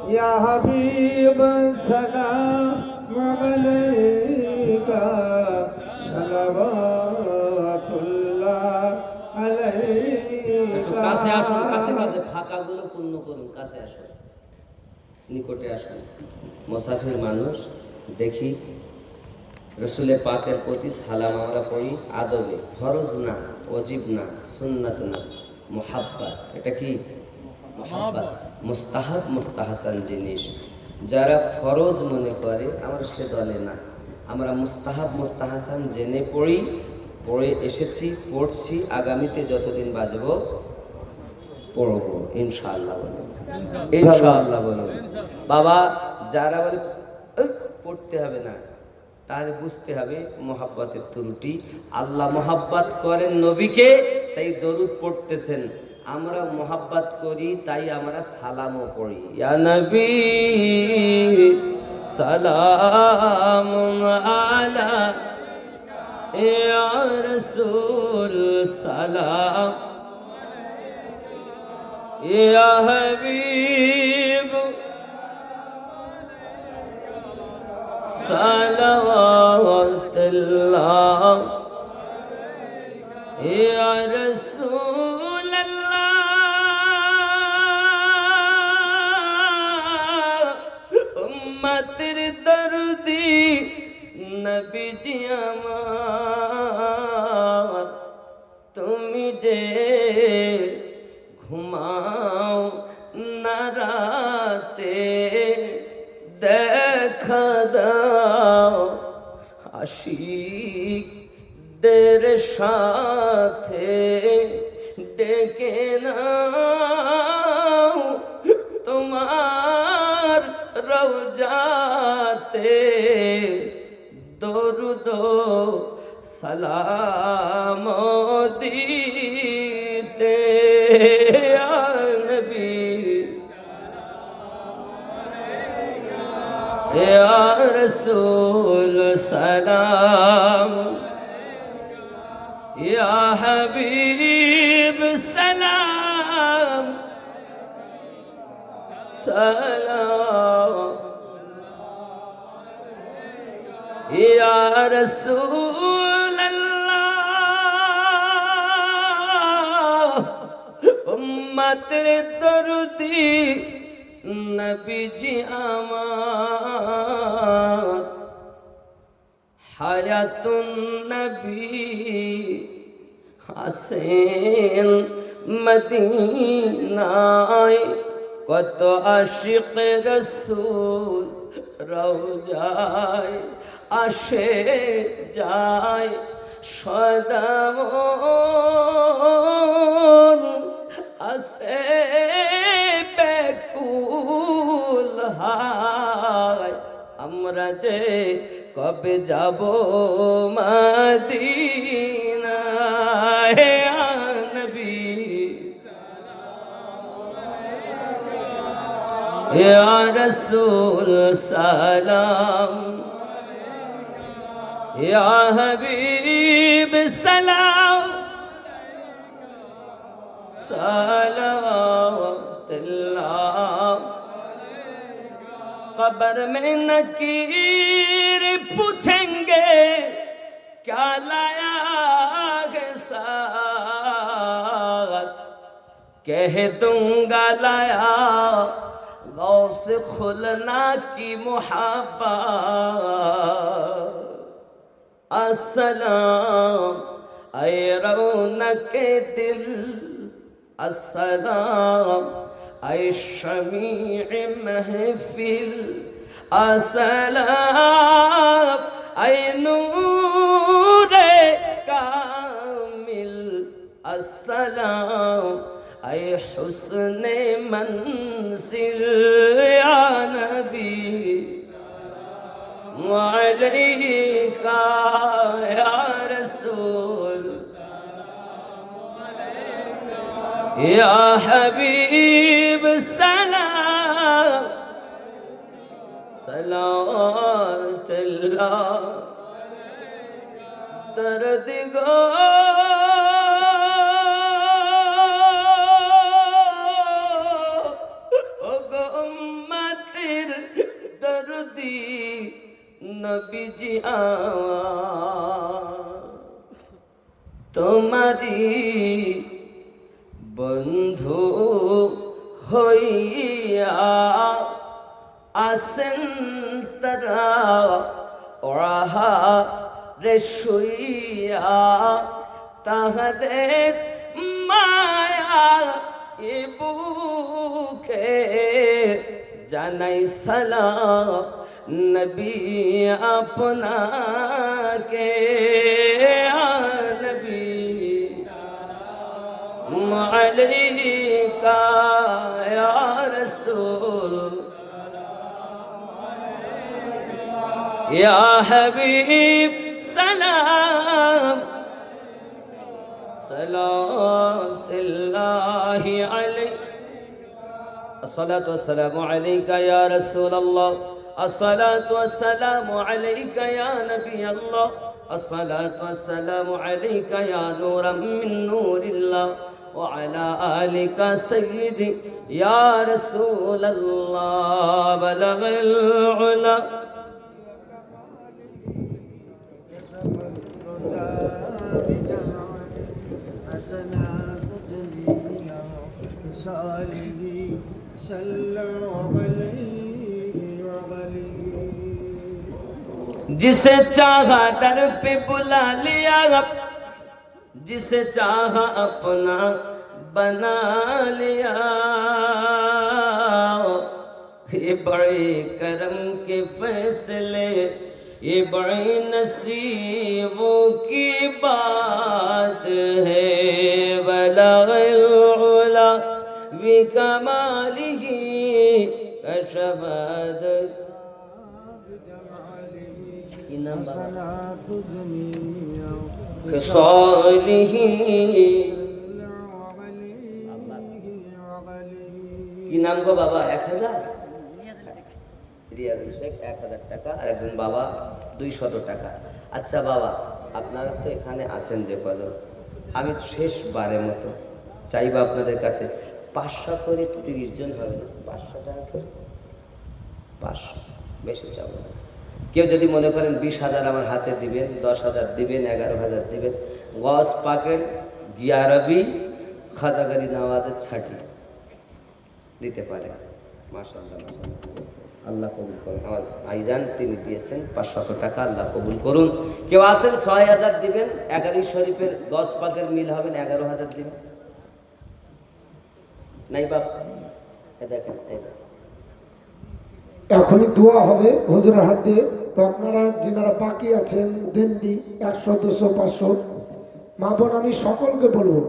يا حبيب سلام عليك صلوات الله عليك একটু কাছে আসুন, কাছে কাছে ফাঁকাগুলো পূর্ণ করুন, কাছে আসুন, নিকটে আসুন। মুসাফির মানুষ, দেখি রসুলের পাকের প্রতি সালাম আমরা পড়ি আদবে, ফরজ না, ওয়াজিব না, সুন্নাত না, মুহাব্বত। এটা কি মুহাব্বত? মুস্তাহাব মুস্তাহাসান জিনিস। যারা ফরজ মনে করে আমরা সে দলে না, আমরা মুস্তাহাব মুস্তাহাসান জেনে পড়ি, পড়ে এসেছি, পড়ছি, আগামীতে যতদিন বাজব পড়বো ইনশাআল্লাহ বলবো, ইনশাআল্লাহ বলবো। বাবা যারা বলে পড়তে হবে না, তাহলে বুঝতে হবে মোহাব্বতের ত্রুটি। আল্লাহ মোহাব্বত করেন নবীকে, তাই দরুদ পড়তেছেন। আমরা মোহাব্বত করি, তাই আমরা সালামও পড়ি। ইয়া নবী সালাম আলা, ইয়া রাসূল সালাম, ইয়া হাবিব সালাওয়াতুল্লাহ, ইয়া রাসূলুল্লাহ। উম্মতের দরদি নবীজি আমার, তুমি যে ঘুমাও না রাতে, দেখা দাও আশিকদের সাথে, ডেকে নাও তোমার রওজাতে, দরুদ সালাম দিতে। ইয়া নবী ইয়া রাসূল সালাম, ইয়া হাবিব সালাম, সালাম, ইয়া রাসূলুল্লাহ। উম্মতের দরদি নবীজি আমার, হায়াতুন নবী আসেন মদিনায়, কত আশিক রসুল রওজায় আসে যায় সদামন, আসে বেকুল হায়, আমরা যে কবে যাব মদিনায়। ইয়া নবী ইয়া রাসূল সালাম, ইয়া হাবিব সালাম, সালাওয়াতুল্লাহ। कब्र में नकीर पूछेंगे क्या लाया है साथ, कह दूंगा लाया गौस खुलना की मुहब्बत। अस्सलाम ऐ रौनक दिल, अस्सलाम ऐ शमीअ महफिल, अस्सलाम ऐ नूरे कामिल, अस्सलाम ऐ हुस्ने मंसिल। या नबी अलैका या रसूल या हबीब सलाम, सलावतुल्लाह। दर्द गो জিয়া তোমারি বন্ধু হইয়া আসেন তারা ওরাহা রে শুইয়া তাহাদের মায়া এ বুকে জানাই সালাম নবী আপনাকে নবী আলাইকা ইয়া রাসূল ইয়া হাবিব সালাম সালাতুল্লাহি আলাইহি الصلاة والسلام عليك يا رسول الله الصلاة والسلام عليك يا نبي الله الصلاة والسلام عليك يا نورا من نور الله وعلى آلك سيدي يا رسول الله بلغ العلا حسنات جميعا صالحين صلوا عليه وعليه जिसे चाहा दर पे बुला लिया जिसे चाहा अपना बना लिया ये बड़े करम के फैसले ये बड़े नसीबों की बात है बलगल उला बिकमालिही कशफद حسنات جميعا खसालिही কি নাম গো বাবা 1000 রিয়াজুল শেখ 1000 টাকা আর একজন বাবা 200 টাকা আচ্ছা বাবা আপনারা তো এখানে আছেন যে কজন আমি শেষবারের মতো চাইবো আপনাদের কাছে 500 করে 30 জন হবে না 500 টাকা করে 500 বেশি চাবো না কেউ যদি মনে করেন 20,000 আমার হাতে দিবেন 10,000 দিবেন 11,000 দিবেন গস পাকের গিয়ারবি খাজাগারি নওয়াজের ছাটি দিতে পারে মাশাআল্লাহ মাশাআল্লাহ আল্লাহ কবুল করুন আমার ভাইজান তিনি দিয়েছেন 500 টাকা আল্লাহ কবুল করুন কেউ আছেন 6,000 দিবেন 11 শরীফের গস পাকের মিল হবেন 11,000 দিবেন নাই বাপ এ দেখেন এখনই দোয়া হবে হুজুরের হাত দিয়ে তো আপনারা যারা বাকি আছেন দেননি 100 200 500 মা বোন আমি সকলকে বলবো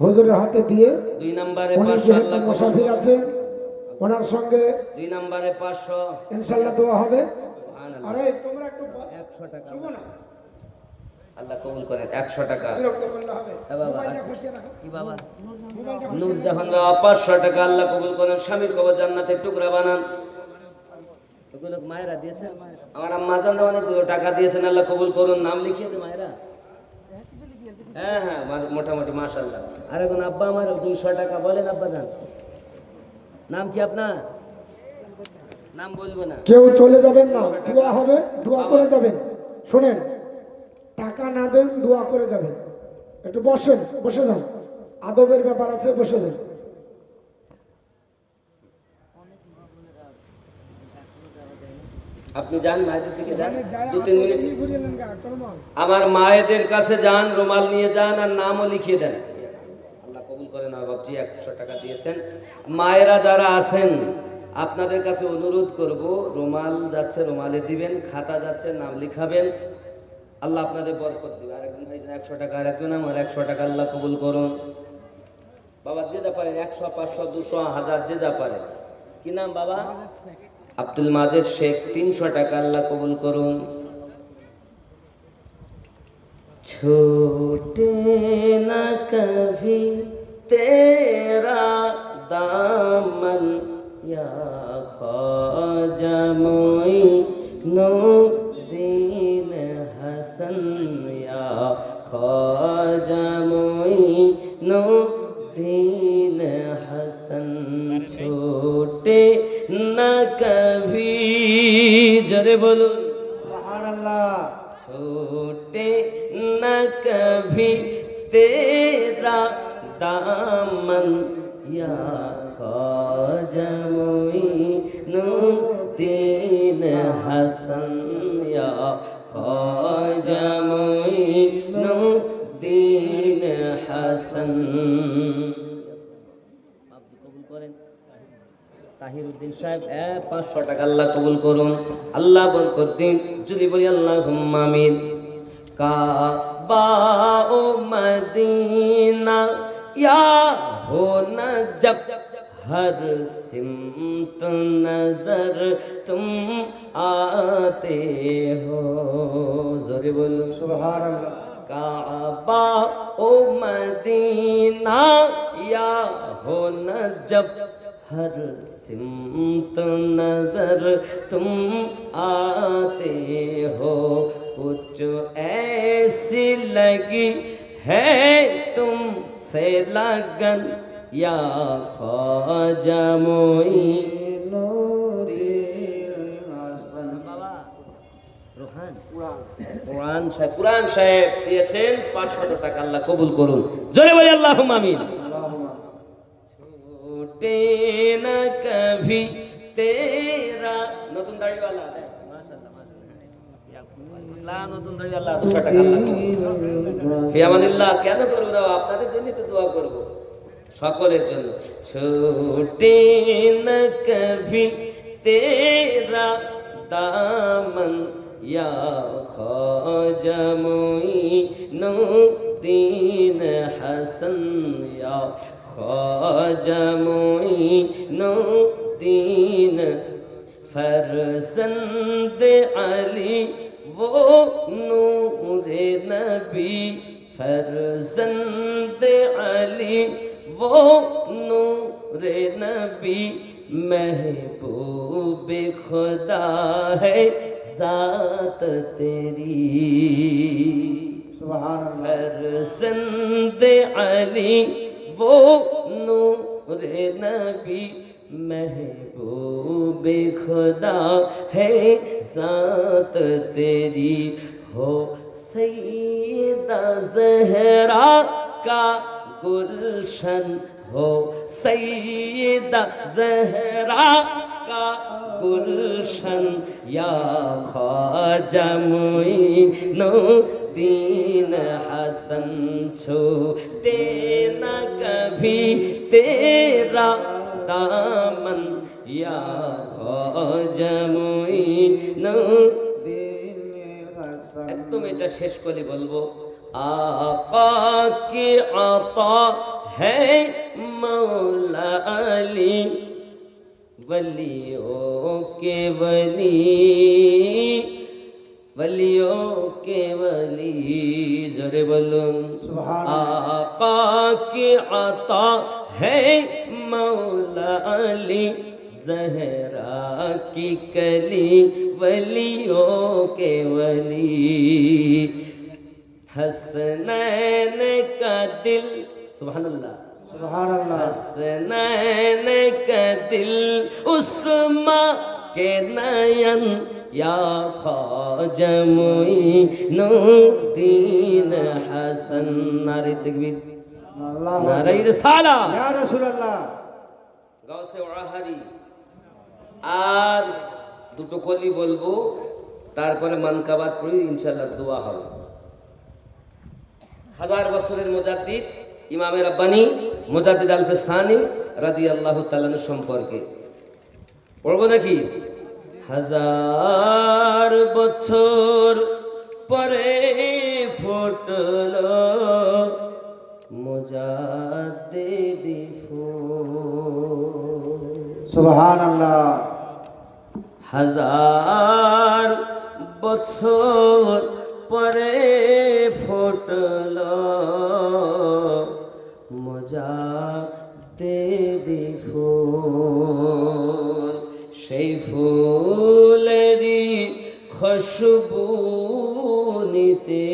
হুজুরের হাতে দিয়ে 2 নম্বরে উনি 500 যেহেতু আল্লাহ মুসাফির আছেন ওনার সঙ্গে 2 নম্বরে 500 ইনশাআল্লাহ দোয়া হবে সুবহানাল্লাহ আরে তোমরা একটু 100 টাকা শুনো না আল্লাহ কবুল করেন 100 টাকা বিরক্ত করলে হবে হ্যাঁ বাবা মোবাইলটা বসিয়ে রাখো কি বাবা মোবাইলটা নূর জাহান বাবা 500 টাকা আল্লাহ কবুল করেন স্বামীর কবর জান্নাতের টুকরা বানান ওগুলো মায়েরা দিয়েছেন আমার আম্মা জান অনেকগুলো টাকা দিয়েছেন আল্লাহ কবুল করুন নাম লিখিয়েছে মায়েরা হ্যাঁ হ্যাঁ মোটামুটি মাশাআল্লাহ আর এখন আব্বা আমার 200 টাকা বলেন আব্বা জান নাম কি আপনার নাম বলবো না কেউ চলে যাবেন না দোয়া হবে দোয়া করে যাবেন শুনেন টাকা না দেন দোয়া করে যাবেন একটু বসেন বসে যান আদবের ব্যাপার আছে বসে যান আপনি যান মায়েদের দিকে যান 2-3 মিনিট আমার মায়েদের কাছে যান রুমাল নিয়ে যান আর নামও লিখিয়ে দেন আল্লাহ কবুল করেন আমার বাপজি 100 টাকা দিয়েছেন মায়েরা যারা আছেন আপনাদের কাছে অনুরোধ করব রুমাল যাচ্ছে রুমালে দিবেন খাতা যাচ্ছে নাম লিখাবেন আল্লাহ আপনাদের বরকত দিবে আরেকজন ভাই 100 টাকা আরেকজন আমার 100 টাকা আল্লাহ কবুল করুন বাবা যে যা পারেন 100 500 200 1000 যে যা পারেন কি নাম বাবা আব্দুল মাজেদ শেখ 300 টাকা আল্লাহ কবুল করুন छोटे न कभी तेरा दामन या ख्वाजा मोइनुद्दीन हसन या ख्वाजा मोइनुद्दीन हसन छोटे न कभी जरे बोलो সুবহানাল্লাহ न कभी तेरा दामन या ख्वाजा मोइनुद्दीन हसन या ख्वाजा मोइनुद्दीन हसन। কবুল করেন তাহিরউদ্দিন সাহেব 500 টাকা আল্লাহ কবুল করুন, আল্লাহ বরকত দিন। যদি বলি আল্লাহুম্মা আমিন। কাবা ও মদিনা या हो न जब हर सिमत नजर तुम आते हो। जोरे बोलो सुभान अल्लाह। काबा ओ मदीना या हो न जब हर सिमत नजर तुम आते हो। कुछ ऐसी लगी है तुमसे लगन या ख्वाजा मोइनुद्दीन हसन। বাবা রোহান কুরআন সাহেব দিয়েছেন 500 টাকা, আল্লাহ কবুল করুন। জোরে বলি আল্লাহুম্মা আমিন। ছুটে না কভি তেরা নতুন দাড়িওয়ালা দেখ মাশাআল্লাহ মাশাআল্লাহ নতুন দাড়িওয়ালা 200 টাকা আল্লাহ ফি আমানিল্লাহ। কেন করব না, আপনাদের জন্যই তো দোয়া করব, সকলের জন্য। ছুটে না কভি তেরা দামন या ख्वाजा मोइनुद्दीन हसन या ख्वाजा मोइनुद्दीन फरजंद अली वो नूरे नबी। फरजंद अली वो नूरे नबी। महबूब खुदा है ज़ात तेरी। सुभान अल्लाह। फरजंद अली वो नूरे नबी। महबूब खुदा है ज़ात तेरी। हो सैयदा ज़हरा का गुलशन। हो सैयदा ज़हरा का गुलशन या ख्वाजा मोइनुद्दीन हसन। छूटे न कभी तेरा दामन या ख्वाजा मोइनुद्दीन हसन। একদম এটা শেষ করে বলবো, आका की आता है मौला अली। वलियों के वली, वलियों के वली। जोरे बोलो आका की आता है मौला अली। ज़हरा की कली वलियों के वली। हसनैन का दिल सुभान अल्लाह सुभान अल्लाह। हसनैन का दिल उस्मा के नयन या ख्वाजा मोइनुद्दीन हसन। नारे तकबीर नारे रिसाला या रसूल अल्लाह। গাউসে ওয়াহারি। আর দুটো কলি বলবো, তারপরে মানকাবার পড়ি, ইনশাআল্লাহ দোয়া হবে। 1000 বছরের মুজাদ্দিদ ইমামে রাব্বানি মুজাদ্দিদ আল-ফিসানি রাদিয়াল্লাহু তাআলা সম্পর্কে পড়বো নাকি? 1000 বছর পরে ফুটলো মুজাদ্দিদি ফুল। सुभान अल्लाह। 1000 বছর পরে ফুটলো মুজাদ্দিদি ফুল। সেই ফুলেরই খুশবু নিতে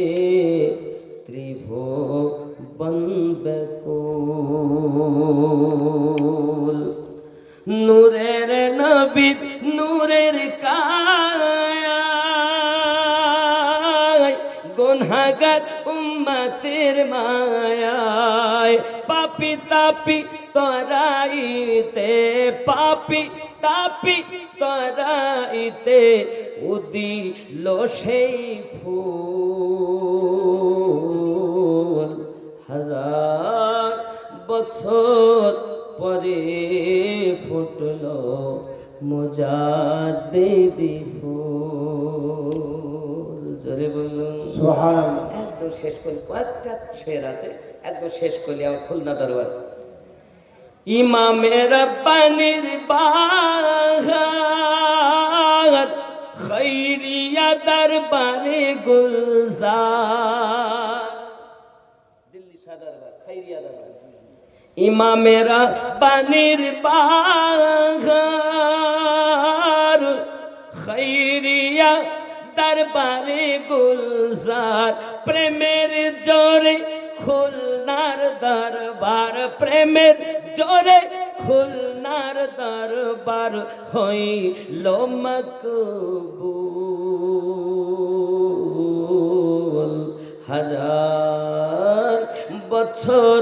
ত্রিভুবন ব্যাকুল। নূরের নবী নূরের কায়ায় গুনাহ গুনহাগার উম্মতের মায়ায় পাপি তাপি তরাইতে পাপি তাপি তরাইতে উদিল সেই ফুল হাজার বছর পরে ফুটলো মুজাদ্দিদি ফুল। জোরে বলুন সুবহানাল্লাহ। একদম শেষ করি, কয়েকটা শের আছে একদম শেষ করি আমার খুলনা দরবার। ইমামে রব্বানির বাগান খৈরিয়া দরবারে গুলজার, দিল্লি সদরবার খৈরিয়া দরবার। ইমামে রব্বানির বাগান খৈরিয়া দরবারে গুলজার, প্রেমের জোরে খুলনার দরবার, প্রেমের জোরে খুলনার দরবার হইল মকবুল। হাজার বছর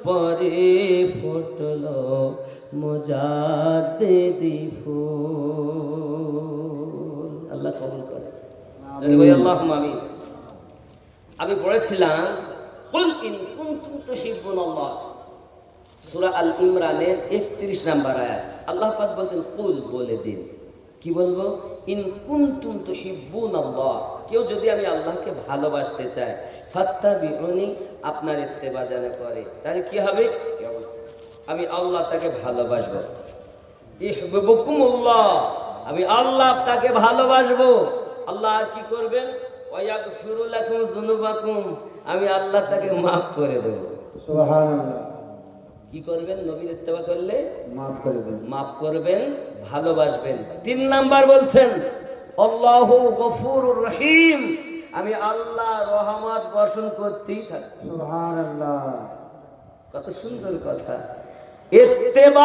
পরে ফুটল মুজাদ্দিদি ফুল। আল্লাহ কবুল করে। আল্লাহুম্মা আমিন। আমি পড়েছিলাম কুল ইন কুনতুম তুহিব্বুনাল্লাহ, সূরা আল ইমরানের 31 নম্বর আয়াত। আল্লাহ পাক বলেন কুল, বলে দিন। কি বলবো? ইন কুনতুম তুহিব্বুনাল্লাহ, কেউ যদি আমি আল্লাহকে ভালোবাসতে চায়, ফাত্তাবিউনি, আপনার ইত্তেবা যেন করে, তাহলে কি হবে? আমি আল্লাহ তাকে ভালোবাসবো। ইহবিবুকুমুল্লাহ, আমি আল্লাহ তাকে ভালোবাসবো। আল্লাহ আর কি করবেন? ওয়ায়াগফিরু লাকুম যুনুবাকুম, আমি আল্লাহ তাকে মাফ করে দেব। সুবহানাল্লাহ। কি করবেন? নবীর ইত্তেবা করলে মাফ করে দেন। মাফ করবেন, ভালোবাসবেন। 3 নাম্বার বলছেন আল্লাহু গফুরুর রহিম, আমি আল্লাহ রহমত বর্ষণ করতেই থাকি। সুবহানাল্লাহ। কত সুন্দর কথা। ইত্তেবা